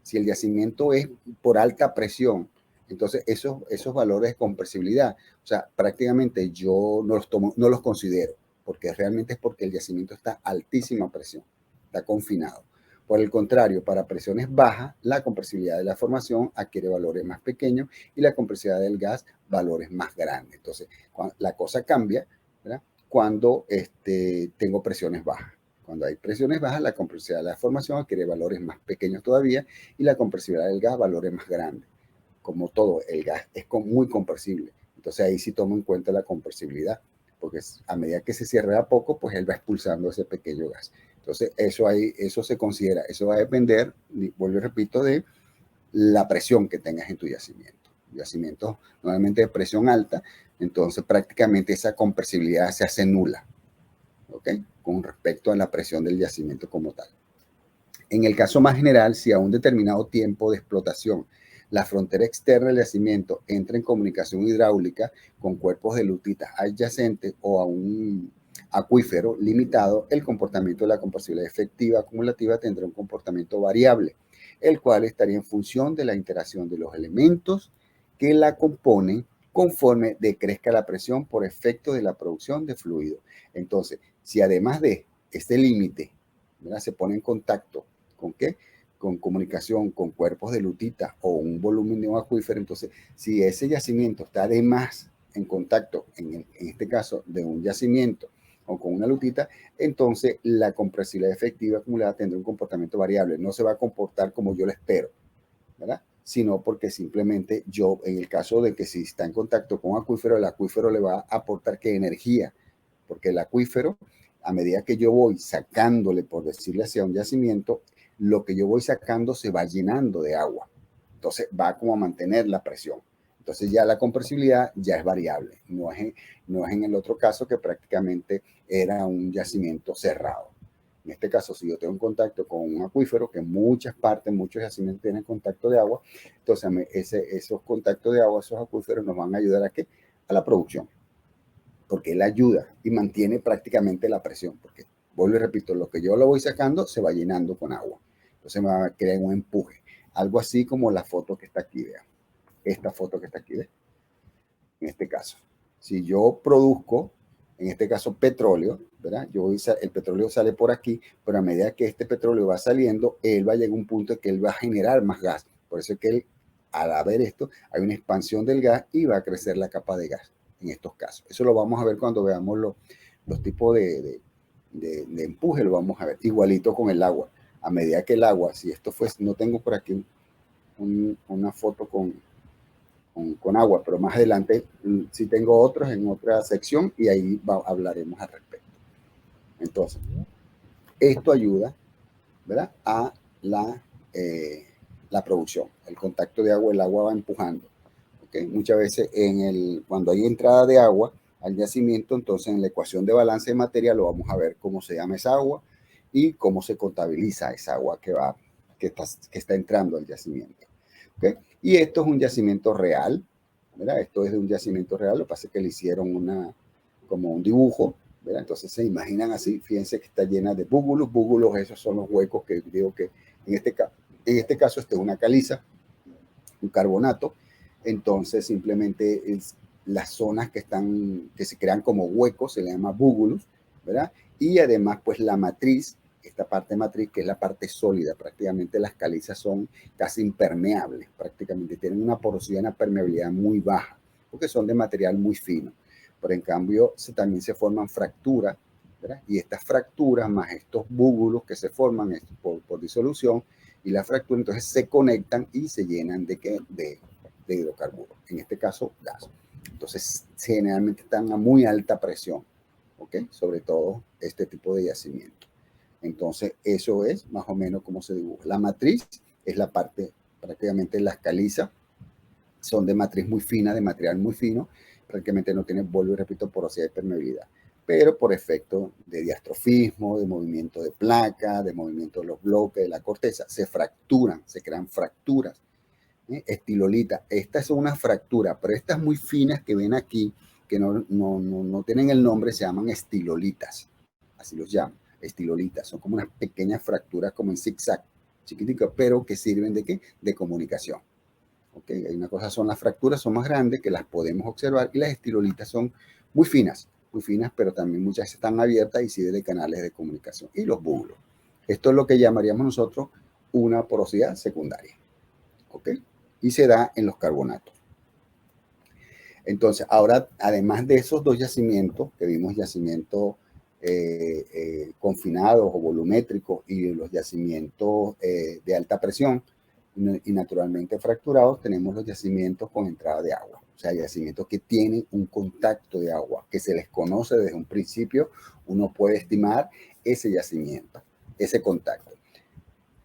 Si el yacimiento es por alta presión, entonces esos valores de compresibilidad, o sea, prácticamente yo no los considero, porque realmente es porque el yacimiento está a altísima presión, está confinado. Por el contrario, para presiones bajas, la compresibilidad de la formación adquiere valores más pequeños y la compresibilidad del gas valores más grandes. Entonces, la cosa cambia, ¿verdad? Cuando tengo presiones bajas. Cuando hay presiones bajas, la compresibilidad de la formación adquiere valores más pequeños todavía y la compresibilidad del gas valores más grandes. Como todo, el gas es muy compresible. Entonces ahí sí tomo en cuenta la compresibilidad, porque a medida que se cierra a poco, pues él va expulsando ese pequeño gas. Entonces eso se considera, eso va a depender, vuelvo y repito, de la presión que tengas en tu yacimiento. Yacimientos normalmente de presión alta, entonces prácticamente esa compresibilidad se hace nula. ¿Okay? Con respecto a la presión del yacimiento como tal. En el caso más general, si a un determinado tiempo de explotación la frontera externa del yacimiento entra en comunicación hidráulica con cuerpos de lutitas adyacentes o a un acuífero limitado, el comportamiento de la compresibilidad efectiva acumulativa tendrá un comportamiento variable, el cual estaría en función de la interacción de los elementos que la componen conforme decrezca la presión por efecto de la producción de fluido. Entonces, si además de este límite se pone en contacto con qué, con comunicación con cuerpos de lutita o un volumen de un acuífero, entonces si ese yacimiento está además en contacto, en este caso de un yacimiento o con una lutita, entonces la compresibilidad efectiva acumulada tendrá un comportamiento variable, no se va a comportar como yo lo espero, ¿verdad? Sino porque simplemente yo, en el caso de que si está en contacto con un acuífero, el acuífero le va a aportar ¿qué? Energía, porque el acuífero, a medida que yo voy sacándole, por decirle hacia un yacimiento, lo que yo voy sacando se va llenando de agua. Entonces va como a mantener la presión. Entonces ya la compresibilidad ya es variable. No es en el otro caso que prácticamente era un yacimiento cerrado. En este caso, si yo tengo un contacto con un acuífero, que en muchas partes, muchos yacimientos tienen contacto de agua, entonces esos contactos de agua, esos acuíferos nos van a ayudar ¿a qué? A la producción. Porque él ayuda y mantiene prácticamente la presión. Porque, vuelvo y repito, lo que yo lo voy sacando se va llenando con agua. Entonces me va a crear un empuje. Algo así como la foto que está aquí, vean. Esta foto que está aquí, ¿ves? En este caso. Si yo produzco, en este caso petróleo, ¿verdad? El petróleo sale por aquí, pero a medida que este petróleo va saliendo, él va a llegar a un punto en que él va a generar más gas. Por eso es que él, al haber esto, hay una expansión del gas y va a crecer la capa de gas en estos casos. Eso lo vamos a ver cuando veamos los tipos de empuje, lo vamos a ver. Igualito con el agua. A medida que el agua, si esto fuese, no tengo por aquí una foto con agua, pero más adelante sí tengo otros en otra sección y ahí hablaremos al respecto. Entonces, esto ayuda, ¿verdad? A la producción. El contacto de agua, el agua va empujando. ¿Okay? Muchas veces cuando hay entrada de agua al yacimiento, entonces en la ecuación de balance de materia lo vamos a ver cómo se llama esa agua y cómo se contabiliza esa agua que está entrando al yacimiento. ¿Okay? Y esto es un yacimiento real, ¿verdad? Esto es de un yacimiento real, lo que pasa es que le hicieron como un dibujo, ¿verdad? Entonces se imaginan así, fíjense que está llena de búbulos, esos son los huecos que digo que en este caso es una caliza, un carbonato, entonces simplemente las zonas que se crean como huecos se le llama búbulos, ¿verdad? Y además, pues la matriz, esta parte matriz, que es la parte sólida, prácticamente las calizas son casi impermeables, prácticamente tienen una porosidad, una permeabilidad muy baja, porque son de material muy fino. Pero en cambio, también se forman fracturas, ¿verdad? Y estas fracturas más estos búbulos que se forman por disolución y la fractura, entonces se conectan y se llenan de hidrocarburos, en este caso gas. Entonces, generalmente están a muy alta presión, ¿ok? Sobre todo este tipo de yacimiento. Entonces, eso es más o menos cómo se dibuja. La matriz es la parte, prácticamente las calizas son de matriz muy fina, de material muy fino, prácticamente no tiene, vuelvo y repito, porosidad y permeabilidad. Pero por efecto de diastrofismo, de movimiento de placa, de movimiento de los bloques, de la corteza, se fracturan, se crean fracturas. Estilolita, esta es una fractura, pero estas muy finas que ven aquí, que no tienen el nombre, se llaman estilolitas, así los llaman, estilolitas, son como unas pequeñas fracturas como en zigzag, chiquiticas, pero que sirven de ¿qué? De comunicación. ¿Okay? Hay una cosa, son las fracturas, son más grandes, que las podemos observar, y las estilolitas son muy finas, pero también muchas están abiertas y sirven de canales de comunicación. Y los búbulos. Esto es lo que llamaríamos nosotros una porosidad secundaria. ¿Ok? Y se da en los carbonatos. Entonces, ahora, además de esos dos yacimientos, que vimos yacimientos confinados o volumétricos y los yacimientos de alta presión y naturalmente fracturados, tenemos los yacimientos con entrada de agua. O sea, yacimientos que tienen un contacto de agua, que se les conoce desde un principio, uno puede estimar ese yacimiento, ese contacto.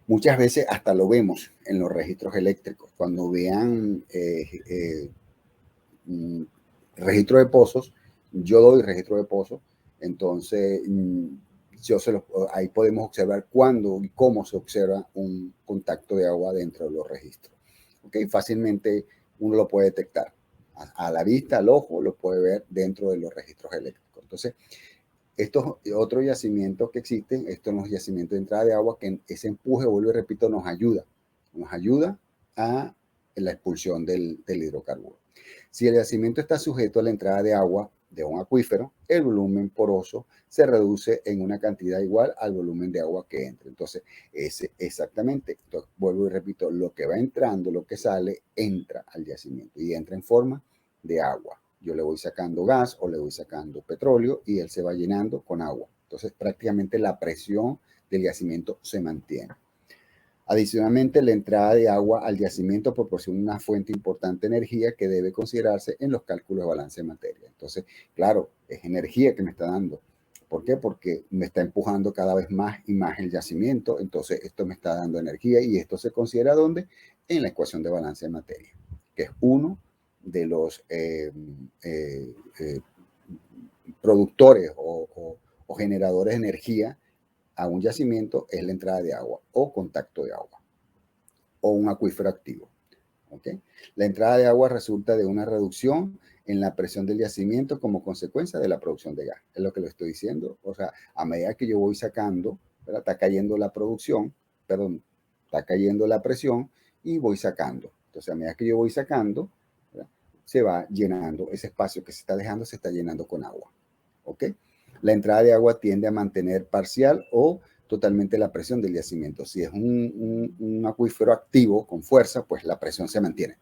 Muchas veces hasta lo vemos en los registros eléctricos. Cuando vean registro de pozos, yo doy registro de pozos, entonces ahí podemos observar cuándo y cómo se observa un contacto de agua dentro de los registros. ¿Okay? Fácilmente uno lo puede detectar. A la vista, al ojo, lo puede ver dentro de los registros eléctricos. Entonces, estos otros yacimientos que existen, estos son los yacimientos de entrada de agua, que ese empuje, vuelvo y repito, nos ayuda a la expulsión del hidrocarburo. Si el yacimiento está sujeto a la entrada de agua de un acuífero, el volumen poroso se reduce en una cantidad igual al volumen de agua que entra. Entonces, exactamente, entonces, vuelvo y repito, lo que va entrando, lo que sale, entra al yacimiento y entra en forma de agua. Yo le voy sacando gas o le voy sacando petróleo y él se va llenando con agua. Entonces, prácticamente la presión del yacimiento se mantiene. Adicionalmente, la entrada de agua al yacimiento proporciona una fuente importante de energía que debe considerarse en los cálculos de balance de materia. Entonces, claro, es energía que me está dando. ¿Por qué? Porque me está empujando cada vez más y más el yacimiento. Entonces, esto me está dando energía y esto se considera ¿dónde? En la ecuación de balance de materia, que es uno de los productores o generadores de energía a un yacimiento, es la entrada de agua o contacto de agua o un acuífero activo. ¿Okay? La entrada de agua resulta de una reducción en la presión del yacimiento como consecuencia de la producción de gas. Es lo que le estoy diciendo. O sea, a medida que yo voy sacando, ¿verdad? Está cayendo la producción, perdón, está cayendo la presión y voy sacando. Entonces, a medida que yo voy sacando, ¿verdad? Se va llenando, ese espacio que se está dejando se está llenando con agua. ¿Ok? La entrada de agua tiende a mantener parcial o totalmente la presión del yacimiento. Si es un acuífero activo con fuerza, pues la presión se mantiene.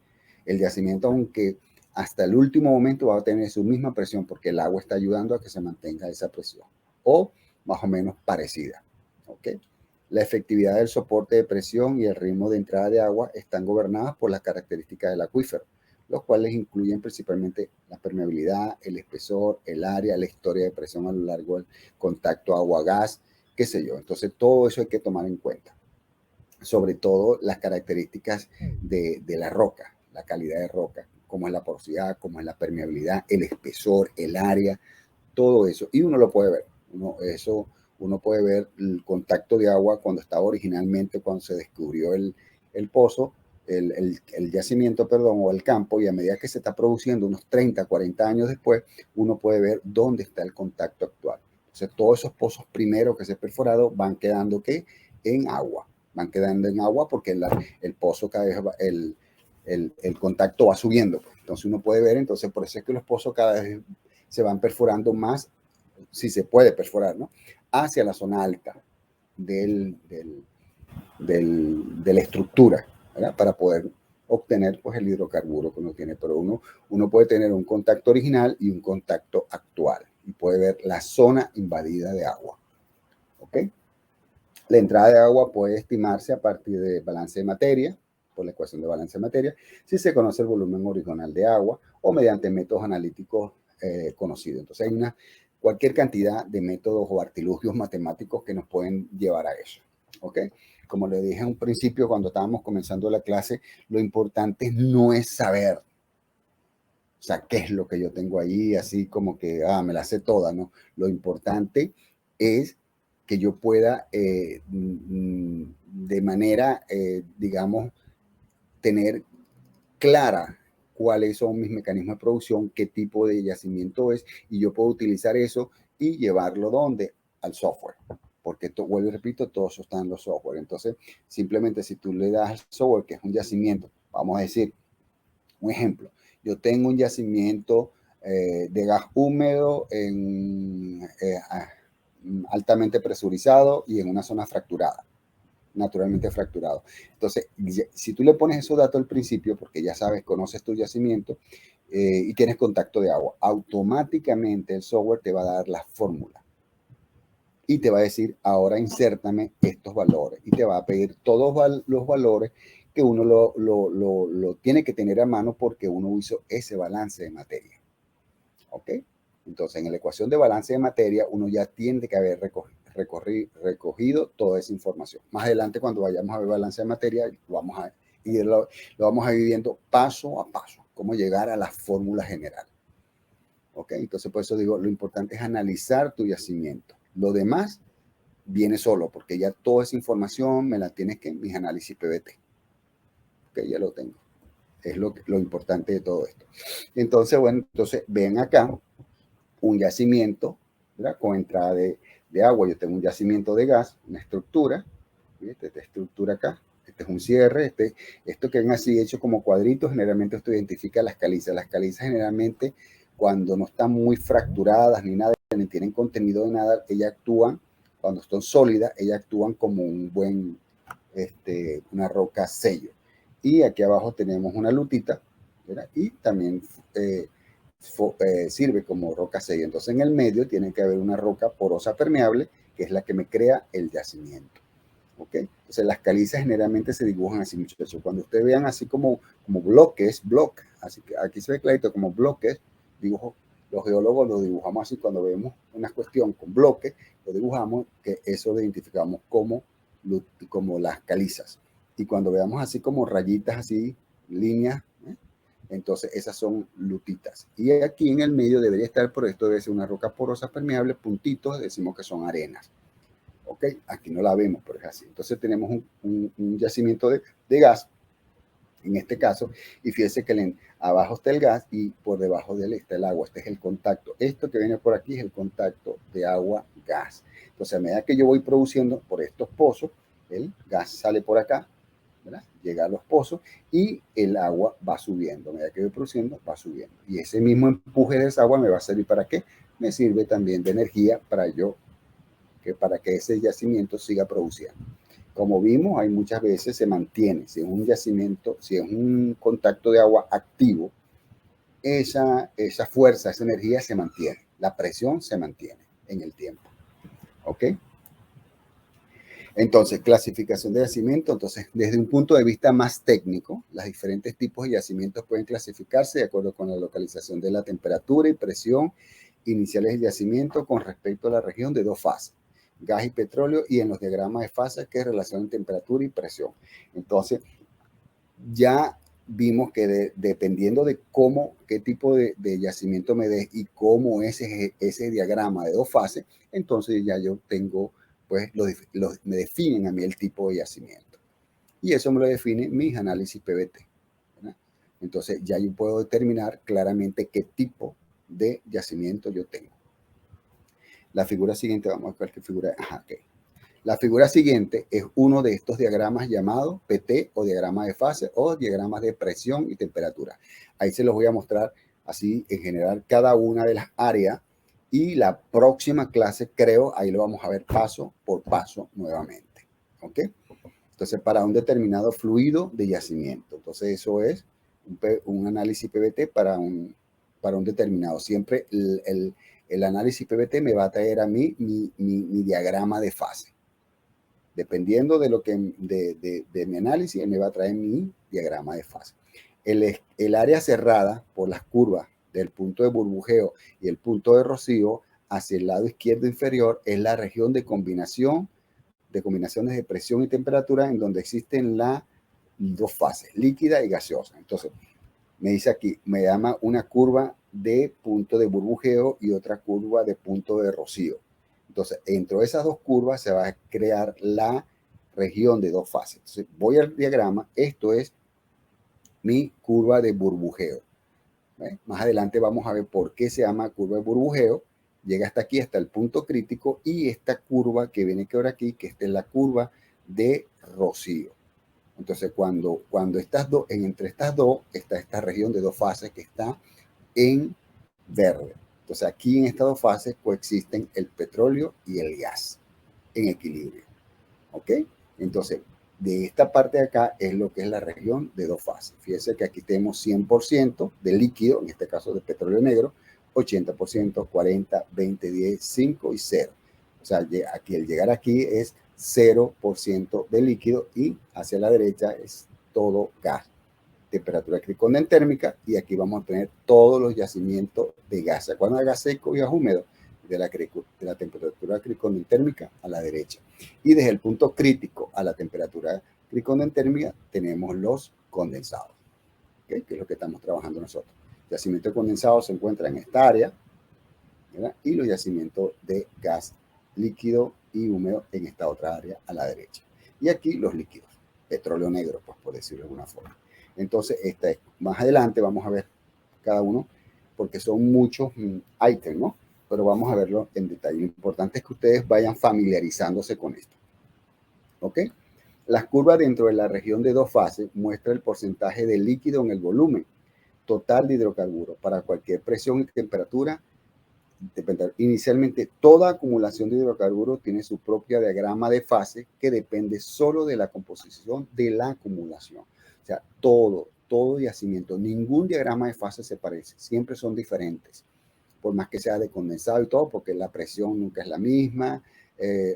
El yacimiento, aunque hasta el último momento va a tener su misma presión porque el agua está ayudando a que se mantenga esa presión o más o menos parecida. ¿Okay? La efectividad del soporte de presión y el ritmo de entrada de agua están gobernadas por las características del acuífero, los cuales incluyen principalmente la permeabilidad, el espesor, el área, la historia de presión a lo largo del contacto agua-gas, qué sé yo. Entonces, todo eso hay que tomar en cuenta. Sobre todo las características de la roca, la calidad de roca, cómo es la porosidad, cómo es la permeabilidad, el espesor, el área, todo eso. Y uno lo puede ver. Uno puede ver el contacto de agua cuando estaba originalmente, cuando se descubrió el pozo, el yacimiento, perdón, o el campo, y a medida que se está produciendo unos 30, 40 años después, uno puede ver dónde está el contacto actual. Entonces, todos esos pozos primeros que se han perforado van quedando ¿qué? En agua. Van quedando en agua porque el pozo cada vez va, el contacto va subiendo. Entonces, uno puede ver, entonces por eso es que los pozos cada vez se van perforando más si se puede perforar, ¿no? Hacia la zona alta de la estructura, ¿verdad? Para poder obtener pues el hidrocarburo que uno tiene. Pero uno puede tener un contacto original y un contacto actual y puede ver la zona invadida de agua. ¿Ok? La entrada de agua puede estimarse a partir de balance de materia, por la ecuación de balance de materia, si se conoce el volumen original de agua o mediante métodos analíticos conocidos. Entonces hay cualquier cantidad de métodos o artilugios matemáticos que nos pueden llevar a eso. ¿Ok? Como le dije en un principio cuando estábamos comenzando la clase, lo importante no es saber, o sea, qué es lo que yo tengo ahí, así como que, me la sé toda, ¿no? Lo importante es que yo pueda, de manera, digamos, tener clara cuáles son mis mecanismos de producción, qué tipo de yacimiento es, y yo puedo utilizar eso y llevarlo ¿dónde? Al software. Porque, vuelvo y repito, todo eso está en los software. Entonces, simplemente si tú le das al software, que es un yacimiento, vamos a decir, un ejemplo, yo tengo un yacimiento de gas húmedo altamente presurizado y en una zona fracturada, naturalmente fracturado. Entonces, si tú le pones esos datos al principio, porque ya sabes, conoces tu yacimiento y tienes contacto de agua, automáticamente el software te va a dar la fórmula y te va a decir, ahora insértame estos valores y te va a pedir todos los valores que uno lo tiene que tener a mano porque uno hizo ese balance de materia. ¿Ok? Entonces, en la ecuación de balance de materia, uno ya tiene que haber recogido toda esa información. Más adelante, cuando vayamos a ver balance de materia, lo vamos a ir viendo paso a paso, cómo llegar a la fórmula general. ¿Ok? Entonces, por eso digo, lo importante es analizar tu yacimiento. Lo demás viene solo, porque ya toda esa información me la tienes que en mis análisis PBT. Ok, ya lo tengo. Es lo importante de todo esto. Entonces, bueno, entonces ven acá un yacimiento, ¿verdad? Con entrada de agua. Yo tengo un yacimiento de gas, una estructura. Esta estructura acá. Este es un cierre. Esto que ven así hecho como cuadritos, generalmente esto identifica las calizas. Las calizas generalmente, cuando no están muy fracturadas ni nada, ni tienen contenido de nada, ellas actúan, cuando están sólidas, ellas actúan como una roca sello. Y aquí abajo tenemos una lutita, ¿verdad? Y también sirve como roca sello. Entonces en el medio tiene que haber una roca porosa permeable, que es la que me crea el yacimiento. ¿Ok? Entonces las calizas generalmente se dibujan así, muchachos. Cuando ustedes vean así como bloques, así que aquí se ve clarito como bloques, dibujo. Los geólogos lo dibujamos así cuando vemos una cuestión con bloques, lo dibujamos, que eso lo identificamos como las calizas. Y cuando veamos así como rayitas, así, líneas, entonces esas son lutitas. Y aquí en el medio debería estar, por esto debe ser una roca porosa permeable, puntitos, decimos que son arenas. ¿Ok? Aquí no la vemos, pero es así. Entonces tenemos un yacimiento de gas, en este caso, y fíjese que abajo está el gas y por debajo de él está el agua. Este es el contacto. Esto que viene por aquí es el contacto de agua-gas. Entonces, a medida que yo voy produciendo por estos pozos, el gas sale por acá, ¿verdad? Llega a los pozos y el agua va subiendo. A medida que voy produciendo, va subiendo. Y ese mismo empuje de esa agua me va a servir ¿para qué? Me sirve también de energía para que ese yacimiento siga produciendo. Como vimos, hay muchas veces se mantiene, si es un yacimiento, si es un contacto de agua activo, esa fuerza, esa energía se mantiene, la presión se mantiene en el tiempo. ¿Ok? Entonces, clasificación de yacimiento. Entonces, desde un punto de vista más técnico, los diferentes tipos de yacimientos pueden clasificarse de acuerdo con la localización de la temperatura y presión iniciales del yacimiento con respecto a la región de dos fases, gas y petróleo, y en los diagramas de fases que relacionan temperatura y presión. Entonces, ya vimos que dependiendo de qué tipo de yacimiento me dé y cómo es ese diagrama de dos fases, entonces ya yo tengo, pues me definen a mí el tipo de yacimiento. Y eso me lo define mis análisis PBT, ¿verdad? Entonces ya yo puedo determinar claramente qué tipo de yacimiento yo tengo. La figura siguiente, vamos a ver qué figura. Okay. La figura siguiente es uno de estos diagramas llamados PT o diagrama de fase o diagramas de presión y temperatura. Ahí se los voy a mostrar así en general cada una de las áreas Y la próxima clase, creo, ahí lo vamos a ver paso por paso nuevamente. ¿Ok? Entonces, para un determinado fluido de yacimiento. Entonces, eso es un análisis PVT para un determinado. Siempre el análisis PVT me va a traer a mí mi diagrama de fase. Dependiendo de lo que de mi análisis, él me va a traer mi diagrama de fase. El área cerrada por las curvas del punto de burbujeo y el punto de rocío hacia el lado izquierdo inferior es la región de combinaciones de presión y temperatura en donde existen las dos fases, líquida y gaseosa. Entonces, me dice aquí, me llama una curva de punto de burbujeo y otra curva de punto de rocío. Entonces, entre esas dos curvas se va a crear la región de dos fases. Entonces, voy al diagrama. Esto es mi curva de burbujeo. ¿Ve? Más adelante vamos a ver por qué se llama curva de burbujeo. Llega hasta aquí, hasta el punto crítico, y esta curva que viene ahora aquí, que esta es la curva de rocío. Entonces, cuando entre estas dos, está esta región de dos fases que está en verde. Entonces, aquí en estas dos fases coexisten el petróleo y el gas en equilibrio. ¿Ok? Entonces, de esta parte de acá es lo que es la región de dos fases. Fíjense que aquí tenemos 100% de líquido, en este caso de petróleo negro, 80%, 40, 20, 10, 5 y 0. O sea, aquí el llegar aquí es 0% de líquido y hacia la derecha es todo gas. Temperatura cricondentérmica y aquí vamos a tener todos los yacimientos de gas. Cuando hay gas seco y gas húmedo, de la temperatura cricondentérmica a la derecha. Y desde el punto crítico a la temperatura cricondentérmica tenemos los condensados, ¿okay? Que es lo que estamos trabajando nosotros. Yacimientos condensados se encuentran en esta área, ¿verdad? Y los yacimientos de gas líquido y húmedo en esta otra área a la derecha. Y aquí los líquidos, petróleo negro, pues por decirlo de alguna forma. Entonces, más adelante vamos a ver cada uno, porque son muchos ítems, ¿no? Pero vamos a verlo en detalle. Lo importante es que ustedes vayan familiarizándose con esto. ¿Ok? Las curvas dentro de la región de dos fases muestran el porcentaje de líquido en el volumen total de hidrocarburos para cualquier presión y temperatura. Inicialmente, toda acumulación de hidrocarburos tiene su propio diagrama de fase que depende solo de la composición de la acumulación. O sea, todo yacimiento, ningún diagrama de fase se parece, siempre son diferentes. Por más que sea de condensado y todo, porque la presión nunca es la misma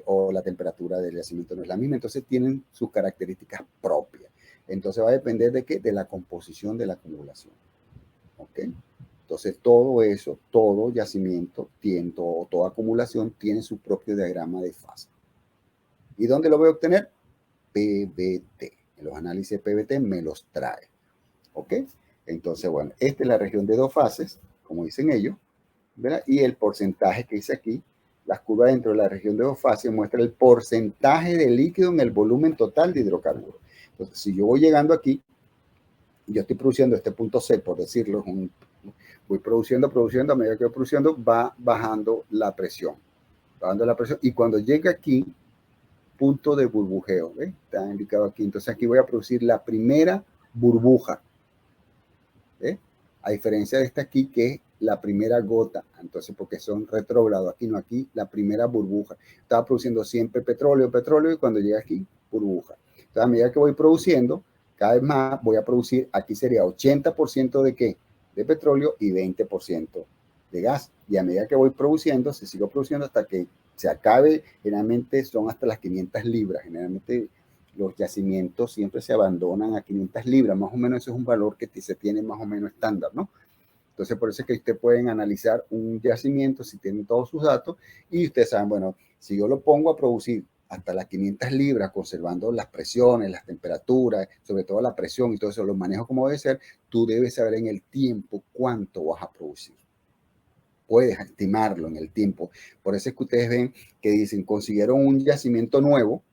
o la temperatura del yacimiento no es la misma, entonces tienen sus características propias. Entonces va a depender de qué, de la composición de la acumulación. ¿Ok? Entonces todo eso, todo yacimiento, toda acumulación tiene su propio diagrama de fase. ¿Y dónde lo voy a obtener? PVT. En los análisis de PVT me los trae. ¿Ok? Entonces, bueno, esta es la región de dos fases, como dicen ellos. ¿Verdad? Y el porcentaje que dice aquí, las curvas dentro de la región de dos fases muestra el porcentaje de líquido en el volumen total de hidrocarburos. Entonces, si yo voy llegando aquí, yo estoy produciendo este punto C, por decirlo, voy produciendo, a medida que voy produciendo, va bajando la presión. Y cuando llega aquí, punto de burbujeo, ¿ve? Está indicado aquí. Entonces, aquí voy a producir la primera burbuja. ¿Ve? A diferencia de esta aquí, que es la primera gota, entonces porque son retrógrados, aquí no, aquí la primera burbuja. Estaba produciendo siempre petróleo, y cuando llega aquí, burbuja. Entonces, a medida que voy produciendo, cada vez más voy a producir, aquí sería 80% de ¿qué? De petróleo y 20% de gas. Y a medida que voy produciendo, se sigo produciendo hasta que se acabe. Generalmente son hasta las 500 libras, generalmente los yacimientos siempre se abandonan a 500 libras, más o menos ese es un valor que se tiene más o menos estándar, ¿no? Entonces, por eso es que ustedes pueden analizar un yacimiento si tienen todos sus datos y ustedes saben, bueno, si yo lo pongo a producir hasta las 500 libras, conservando las presiones, las temperaturas, sobre todo la presión y todo eso, lo manejo como debe ser, tú debes saber en el tiempo cuánto vas a producir. Puedes estimarlo en el tiempo. Por eso es que ustedes ven que dicen, consiguieron un yacimiento nuevo.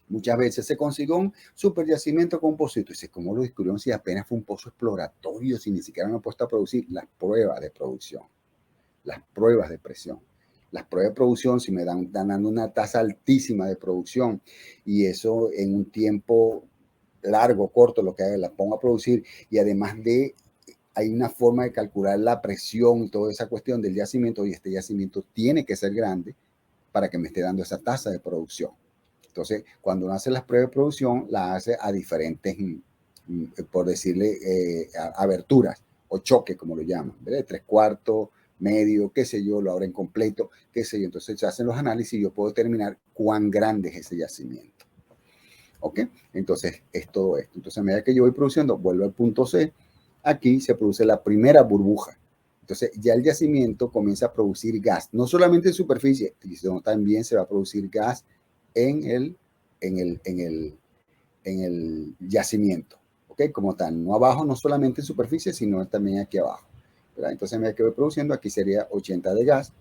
Muchas veces se consiguió un super yacimiento con un pocito. Y dice, ¿cómo lo descubrieron si apenas fue un pozo exploratorio, si ni siquiera han puesto a producir? Las pruebas de producción, las pruebas de presión. Las pruebas de producción, si me están dando una tasa altísima de producción y eso en un tiempo largo, corto, lo que haga, las pongo a producir y además de hay una forma de calcular la presión y toda esa cuestión del yacimiento, y este yacimiento tiene que ser grande para que me esté dando esa tasa de producción. Entonces, cuando uno hace las pruebas de producción, la hace a diferentes, por decirle, aberturas o choques, como lo llaman, ¿verdad? 3/4, medio, qué sé yo, lo abren completo, qué sé yo. Entonces se hacen los análisis y yo puedo determinar cuán grande es ese yacimiento. ¿Ok? Entonces es todo esto. Entonces a medida que yo voy produciendo, vuelvo al punto C, aquí se produce la primera burbuja. Entonces ya el yacimiento comienza a producir gas, no solamente en superficie, sino también se va a producir gas en el yacimiento. ¿Ok? Como tal, no abajo, no solamente en superficie, sino también aquí abajo. ¿Verdad? Entonces, a medida que voy produciendo, aquí sería 80 de gas,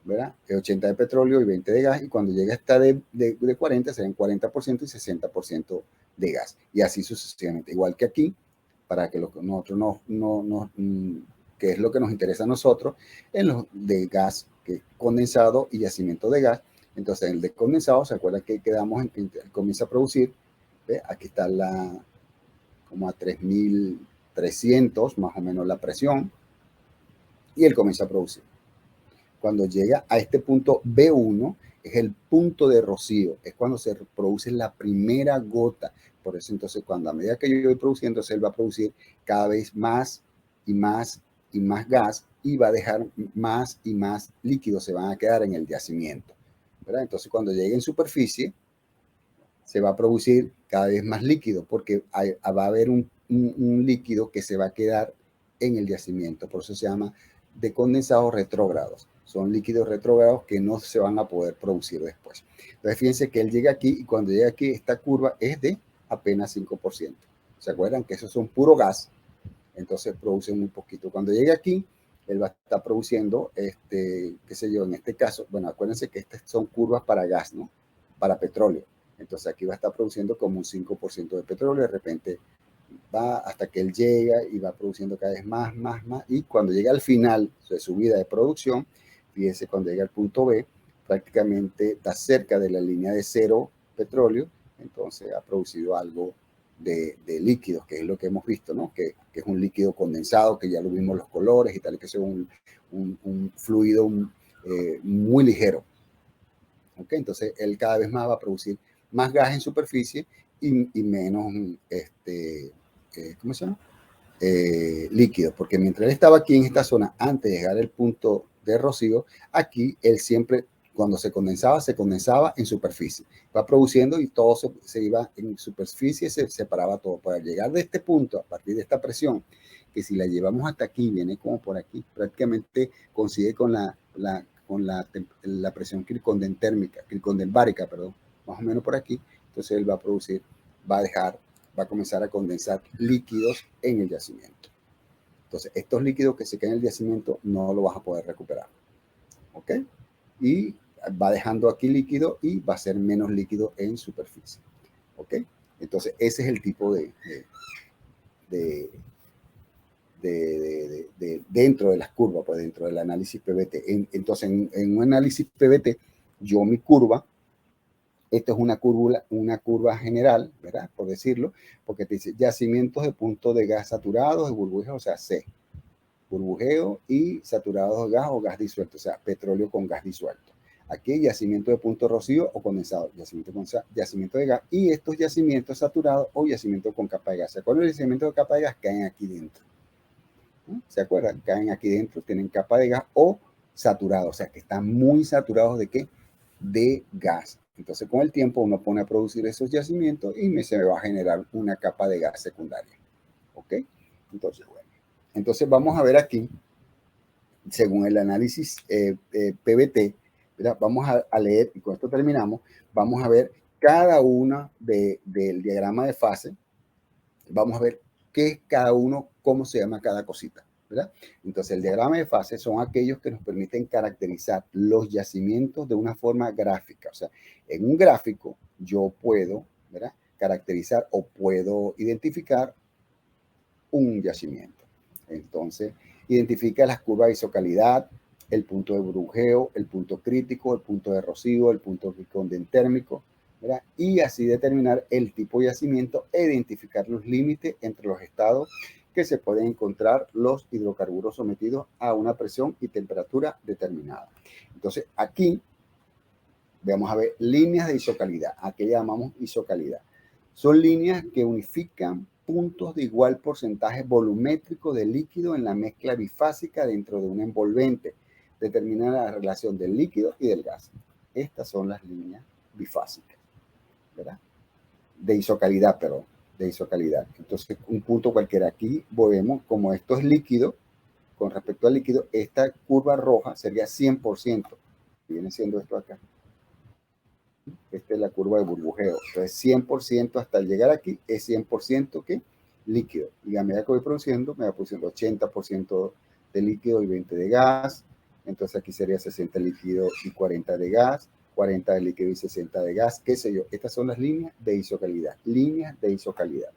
¿verdad? 80 de petróleo y 20 de gas, y cuando llega hasta de 40, serían 40% y 60% de gas, y así sucesivamente. Igual que aquí, para que nosotros que es lo que nos interesa a nosotros, en los de gas que condensado y yacimiento de gas. Entonces, en el de condensado, ¿se acuerda que quedamos en que comienza a producir? ¿Ve? Aquí está como a 3.300 más o menos la presión, y él comienza a producir. Cuando llega a este punto B1, es el punto de rocío, es cuando se produce la primera gota. Por eso entonces, cuando a medida que yo voy produciendo, él va a producir cada vez más y más y más gas, y va a dejar más y más líquidos, se van a quedar en el yacimiento, ¿verdad? Entonces, cuando llegue en superficie, se va a producir cada vez más líquido, porque va a haber un líquido que se va a quedar en el yacimiento. Por eso se llama de condensados retrógrados. Son líquidos retrógrados que no se van a poder producir después. Entonces, fíjense que él llega aquí, y cuando llega aquí, esta curva es de apenas 5%. ¿Se acuerdan que esos son puro gas? Entonces produce muy poquito. Cuando llegue aquí, él va a estar produciendo, qué sé yo, en este caso, bueno, acuérdense que estas son curvas para gas, ¿no? Para petróleo. Entonces aquí va a estar produciendo como un 5% de petróleo, de repente va hasta que él llega y va produciendo cada vez más, y cuando llega al final de su vida de producción, fíjense, cuando llega al punto B, prácticamente está cerca de la línea de cero petróleo, entonces ha producido algo de líquidos, que es lo que hemos visto, ¿no? Que es un líquido condensado, que ya lo vimos los colores y tal, que es un fluido muy ligero. ¿Ok? Entonces él cada vez más va a producir más gas en superficie y menos, ¿cómo se llama? Líquidos, porque mientras él estaba aquí en esta zona, antes de llegar al punto de rocío, aquí él siempre, cuando se condensaba en superficie. Va produciendo y todo se iba en superficie, se separaba todo. Para llegar de este punto, a partir de esta presión, que si la llevamos hasta aquí, viene como por aquí, prácticamente coincide con la presión cricondenbárica, perdón, más o menos por aquí. Entonces él va a producir, va a comenzar a condensar líquidos en el yacimiento. Entonces, estos líquidos que se quedan en el yacimiento no lo vas a poder recuperar. ¿Ok? Y va dejando aquí líquido y va a ser menos líquido en superficie. ¿Ok? Entonces, ese es el tipo dentro de las curvas, pues dentro del análisis PVT. Entonces, en un análisis PVT, yo mi curva, esto es una curva general, ¿verdad? Por decirlo, porque te dice yacimientos de punto de gas saturados, de burbujeo, o sea, C, burbujeo y saturados de gas o gas disuelto, o sea, petróleo con gas disuelto. Aquí yacimiento de punto rocío o condensado, yacimiento de gas, y estos yacimientos saturados o yacimiento con capa de gas. ¿Se acuerdan? Los yacimientos de capa de gas caen aquí dentro. ¿Se acuerdan? Caen aquí dentro, tienen capa de gas o saturados, o sea, que están muy saturados ¿de qué? De gas. Entonces, con el tiempo uno pone a producir esos yacimientos y se me va a generar una capa de gas secundaria. ¿Ok? Entonces, bueno. Entonces, vamos a ver aquí, según el análisis PVT, ¿verdad? Vamos a leer, y con esto terminamos, vamos a ver cada una del diagrama de fase, vamos a ver qué es cada uno, cómo se llama cada cosita, ¿verdad? Entonces, el diagrama de fase son aquellos que nos permiten caracterizar los yacimientos de una forma gráfica. O sea, en un gráfico yo puedo, ¿verdad?, caracterizar o puedo identificar un yacimiento. Entonces, identifica las curvas de isocalidad, el punto de burbujeo, el punto crítico, el punto de rocío, el punto condentérmico, ¿verdad? Y así determinar el tipo de yacimiento e identificar los límites entre los estados que se pueden encontrar los hidrocarburos sometidos a una presión y temperatura determinada. Entonces, aquí vamos a ver líneas de isocalidad. ¿A qué llamamos isocalidad? Son líneas que unifican puntos de igual porcentaje volumétrico de líquido en la mezcla bifásica dentro de un envolvente. Determina la relación del líquido y del gas. Estas son las líneas bifásicas, ¿verdad? De isocalidad, perdón, de isocalidad. Entonces, un punto cualquiera. Aquí vemos como esto es líquido, con respecto al líquido, esta curva roja sería 100%. Viene siendo esto acá. Esta es la curva de burbujeo. Entonces, 100% hasta llegar aquí es 100% ¿qué? Líquido. Y a medida que voy produciendo, me va produciendo 80% de líquido y 20 de gas. Entonces, aquí sería 60 líquido y 40 de gas, 40 de líquido y 60 de gas, qué sé yo. Estas son las líneas de isocalidad. Líneas de isocalidad.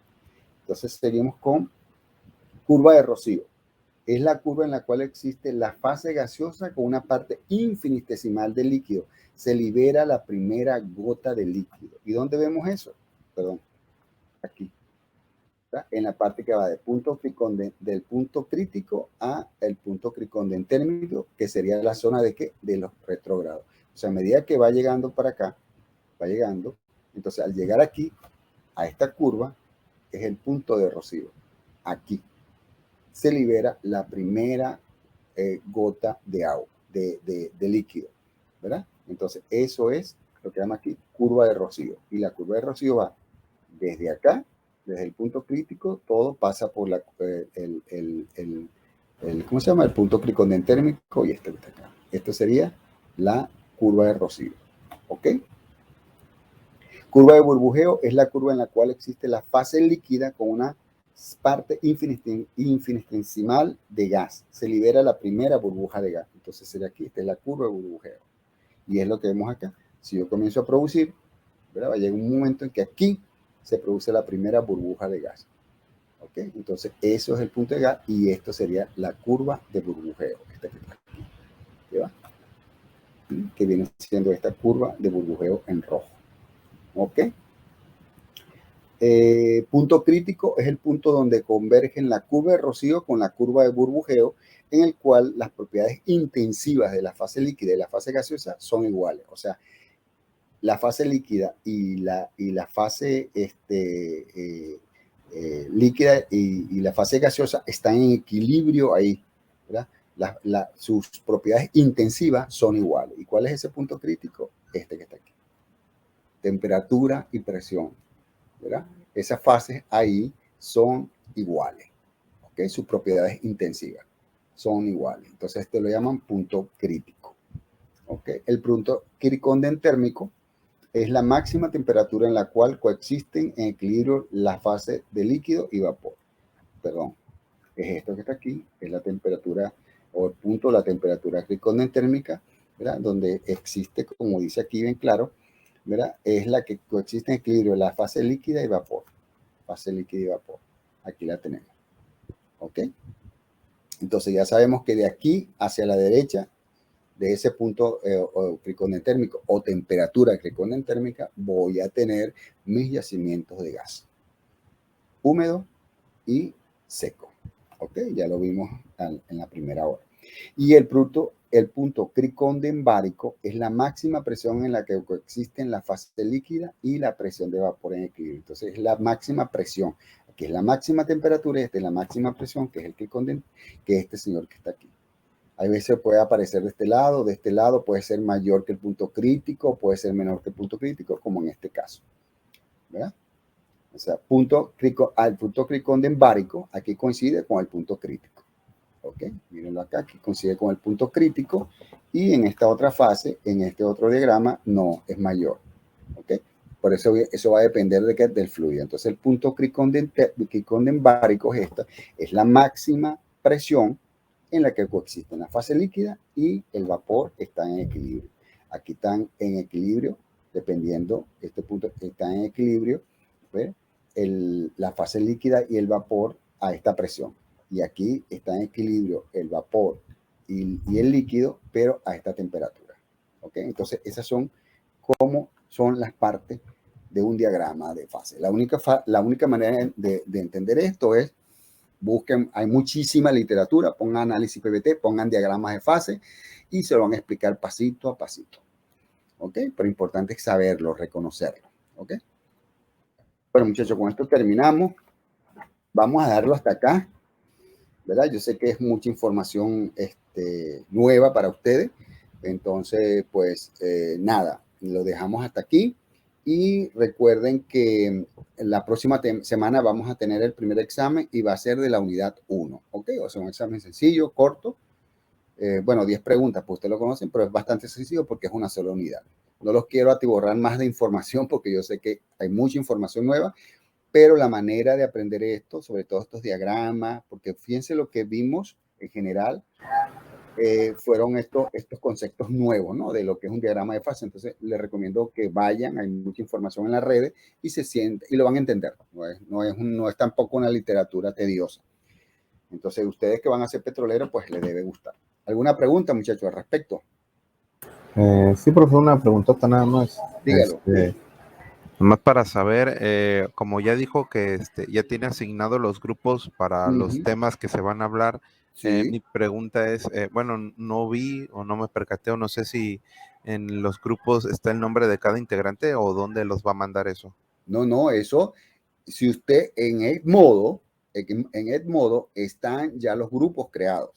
Entonces, seguimos con curva de Rocío. Es la curva en la cual existe la fase gaseosa con una parte infinitesimal de líquido. Se libera la primera gota de líquido. ¿Y dónde vemos eso? Perdón, aquí. ¿Verdad? En la parte que va del punto crítico a el punto cricondentérmico, que sería la zona de ¿qué? De los retrógrados. O sea, a medida que va llegando para acá, va llegando, entonces al llegar aquí, a esta curva, es el punto de Rocío. Aquí se libera la primera gota de agua, de líquido, ¿verdad? Entonces, eso es lo que llama aquí curva de Rocío. Y la curva de Rocío va desde acá, desde el punto crítico, todo pasa por ¿cómo se llama? El punto cricondentérmico y este que está acá. Esto sería la curva de Rocío, ¿ok? Curva de burbujeo es la curva en la cual existe la fase líquida con una parte infinitesimal de gas. Se libera la primera burbuja de gas. Entonces sería aquí, esta es la curva de burbujeo. Y es lo que vemos acá. Si yo comienzo a producir, ¿verdad? Va a llegar un momento en que aquí se produce la primera burbuja de gas. ¿Ok? Entonces eso es el punto de gas y esto sería la curva de burbujeo. Esta que está aquí. ¿Va? Que viene siendo esta curva de burbujeo en rojo. ¿Ok? Punto crítico es el punto donde convergen la curva de Rocío con la curva de burbujeo, en el cual las propiedades intensivas de la fase líquida y la fase gaseosa son iguales. O sea, la fase líquida y la fase líquida y la fase gaseosa están en equilibrio ahí, ¿verdad? Sus propiedades intensivas son iguales. ¿Y cuál es ese punto crítico? Este que está aquí. Temperatura y presión, ¿verdad? Esas fases ahí son iguales, ¿ok? Sus propiedades intensivas son iguales. Entonces, esto lo llaman punto crítico, ¿ok? El punto cricondentérmico es la máxima temperatura en la cual coexisten en equilibrio la fase de líquido y vapor. Perdón, es esto que está aquí, es la temperatura o el punto de la temperatura cricondentérmica, ¿verdad? Donde existe, como dice aquí bien claro, ¿verdad? Es la que coexiste en equilibrio la fase líquida y vapor. Fase líquida y vapor. Aquí la tenemos. ¿Ok? Entonces ya sabemos que de aquí hacia la derecha, de ese punto cricondentérmico o temperatura cricondentérmica, voy a tener mis yacimientos de gas. Húmedo y seco. ¿Ok? Ya lo vimos en la primera hora. Y el punto cricondembárico es la máxima presión en la que coexisten la fase líquida y la presión de vapor en equilibrio. Entonces es la máxima presión. Aquí es la máxima temperatura y esta es la máxima presión, que es el cricondembárico, que es este señor que está aquí. A veces puede aparecer de este lado puede ser mayor que el punto crítico, puede ser menor que el punto crítico, como en este caso, ¿verdad? O sea, al punto cricondembárico aquí coincide con el punto crítico. ¿Ok? Mírenlo acá, que coincide con el punto crítico y en esta otra fase, en este otro diagrama, no es mayor. ¿Ok? Por eso va a depender de qué, del fluido. Entonces, el punto cricondembárico es esta, es la máxima presión en la que coexisten la fase líquida y el vapor están en equilibrio. Aquí están en equilibrio, dependiendo, este punto está en equilibrio, ¿ve? La fase líquida y el vapor a esta presión. Y aquí está en equilibrio el vapor y el líquido, pero a esta temperatura. ¿Ok? Entonces, esas son como son las partes de un diagrama de fase. La única manera de entender esto es Busquen, hay muchísima literatura, pongan análisis PBT, pongan diagramas de fase y se lo van a explicar pasito a pasito. ¿Ok? Pero importante es saberlo, reconocerlo. ¿Ok? Bueno, muchachos, con esto terminamos. Vamos a darlo hasta acá, ¿verdad? Yo sé que es mucha información nueva para ustedes. Entonces, pues nada, lo dejamos hasta aquí. Y recuerden que la próxima semana vamos a tener el primer examen y va a ser de la unidad 1. ¿Ok? O sea, un examen sencillo, corto. Bueno, 10 preguntas, pues ustedes lo conocen, pero es bastante sencillo porque es una sola unidad. No los quiero atiborrar más de información porque yo sé que hay mucha información nueva, pero la manera de aprender esto, sobre todo estos diagramas, porque fíjense lo que vimos en general, fueron estos conceptos nuevos, ¿no? De lo que es un diagrama de fase. Entonces, les recomiendo que vayan, hay mucha información en las redes y se sienten, y lo van a entender. No es tampoco una literatura tediosa. Entonces, ustedes que van a ser petroleros, pues les debe gustar. ¿Alguna pregunta, muchachos, al respecto? Sí, profesor, una preguntota nada más. Dígalo. Nomás para saber, como ya dijo que ya tiene asignados los grupos para los temas que se van a hablar, Sí. mi pregunta es, bueno, no vi o no me percaté o no sé si en los grupos está el nombre de cada integrante o dónde los va a mandar eso. No, eso, si usted en Edmodo están ya los grupos creados,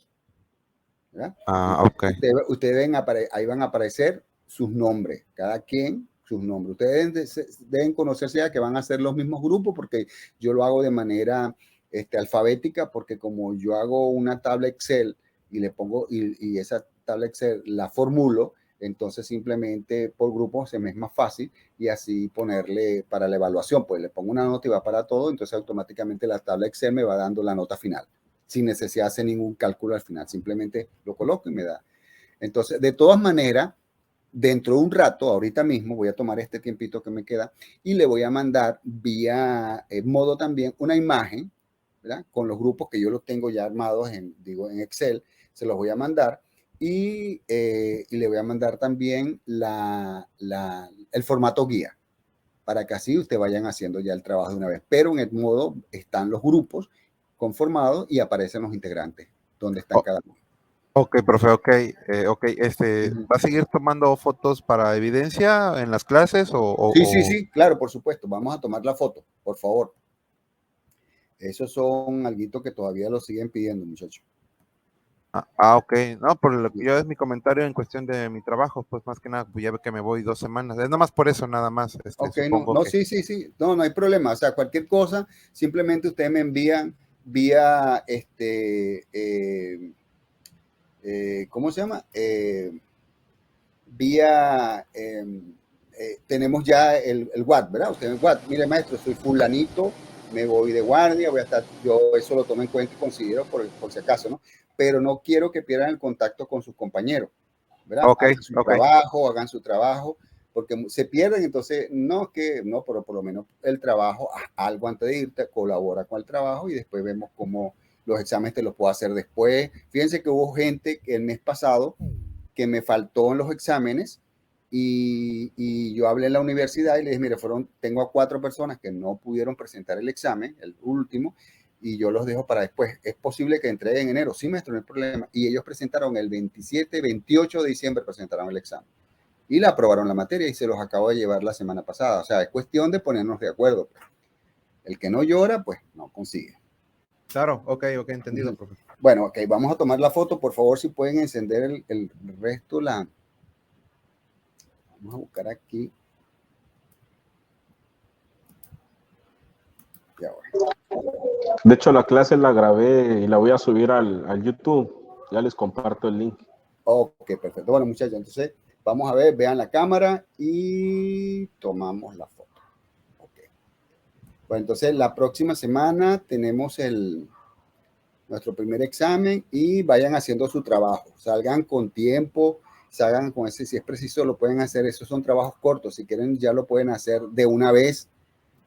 ¿verdad? Ok. Ustedes ven, ahí van a aparecer sus nombres, cada quien sus nombres. Ustedes deben conocerse ya que van a ser los mismos grupos porque yo lo hago de manera alfabética, porque como yo hago una tabla Excel y le pongo, y esa tabla Excel la formulo, entonces simplemente por grupo se me es más fácil y así ponerle para la evaluación, pues le pongo una nota y va para todo, entonces automáticamente la tabla Excel me va dando la nota final, sin necesidad de hacer ningún cálculo al final, simplemente lo coloco y me da. Entonces, de todas maneras, dentro de un rato, ahorita mismo, voy a tomar este tiempito que me queda y le voy a mandar vía modo también una imagen, ¿verdad? Con los grupos que yo los tengo ya armados en Excel, se los voy a mandar y le voy a mandar también el formato guía para que así ustedes vayan haciendo ya el trabajo de una vez. Pero en el modo están los grupos conformados y aparecen los integrantes, donde están cada uno. Ok, profe, ok. ¿Va a seguir tomando fotos para evidencia en las clases? Sí, claro, por supuesto. Vamos a tomar la foto, por favor. Esos son algo que todavía lo siguen pidiendo, muchachos. Ok. No, yo es mi comentario en cuestión de mi trabajo, pues más que nada, pues ya ve que me voy 2 semanas. Es nada más por eso, nada más. Ok, no, sí. No hay problema. O sea, cualquier cosa, simplemente ustedes me envían vía, ¿cómo se llama? Vía, tenemos ya el WhatsApp, ¿verdad? Ustedes el WhatsApp, mire maestro, soy fulanito, me voy de guardia, voy a estar, yo eso lo tomo en cuenta y considero por si acaso, ¿no? Pero no quiero que pierdan el contacto con sus compañeros, ¿verdad? Hagan su trabajo, porque se pierden, entonces, pero por lo menos el trabajo, algo antes de irte, colabora con el trabajo y después vemos cómo los exámenes te los puedo hacer después. Fíjense que hubo gente que el mes pasado que me faltó en los exámenes y yo hablé en la universidad y le dije, mire, tengo a 4 personas que no pudieron presentar el examen, el último, y yo los dejo para después. Es posible que entreguen en enero. Sí, maestro, no hay problema. Y ellos presentaron el 27, 28 de diciembre, presentaron el examen. Y la aprobaron la materia y se los acabo de llevar la semana pasada. O sea, es cuestión de ponernos de acuerdo. El que no llora, pues no consigue. Claro, ok, entendido, profe. Bueno, ok, vamos a tomar la foto. Por favor, si pueden encender el resto, Vamos a buscar aquí. Ya voy. De hecho, la clase la grabé y la voy a subir al YouTube. Ya les comparto el link. Ok, perfecto. Bueno, muchachos, entonces vamos a ver, vean la cámara y tomamos la foto. Ok. Bueno, entonces la próxima semana tenemos nuestro primer examen y vayan haciendo su trabajo. Salgan con tiempo, salgan con ese, si es preciso, lo pueden hacer. Esos son trabajos cortos. Si quieren, ya lo pueden hacer de una vez,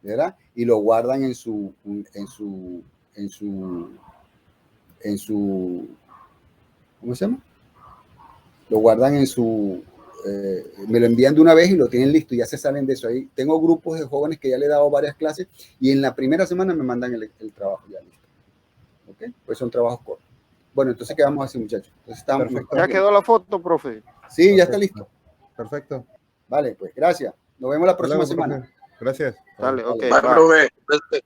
¿verdad? Y lo guardan en su, ¿cómo se llama? Lo guardan en su, me lo envían de una vez y lo tienen listo y ya se salen de eso. Ahí tengo grupos de jóvenes que ya le he dado varias clases y en la primera semana me mandan el trabajo ya listo. ¿ok? Pues son trabajos cortos. Bueno, entonces quedamos así, muchachos. Entonces, estamos, Perfecto. Ya quedó la foto, profe. sí, ya está listo. Perfecto. Vale, pues gracias. Nos vemos la próxima Hasta luego, semana. profe. Gracias. Dale, ok. Vale. Vale, profe.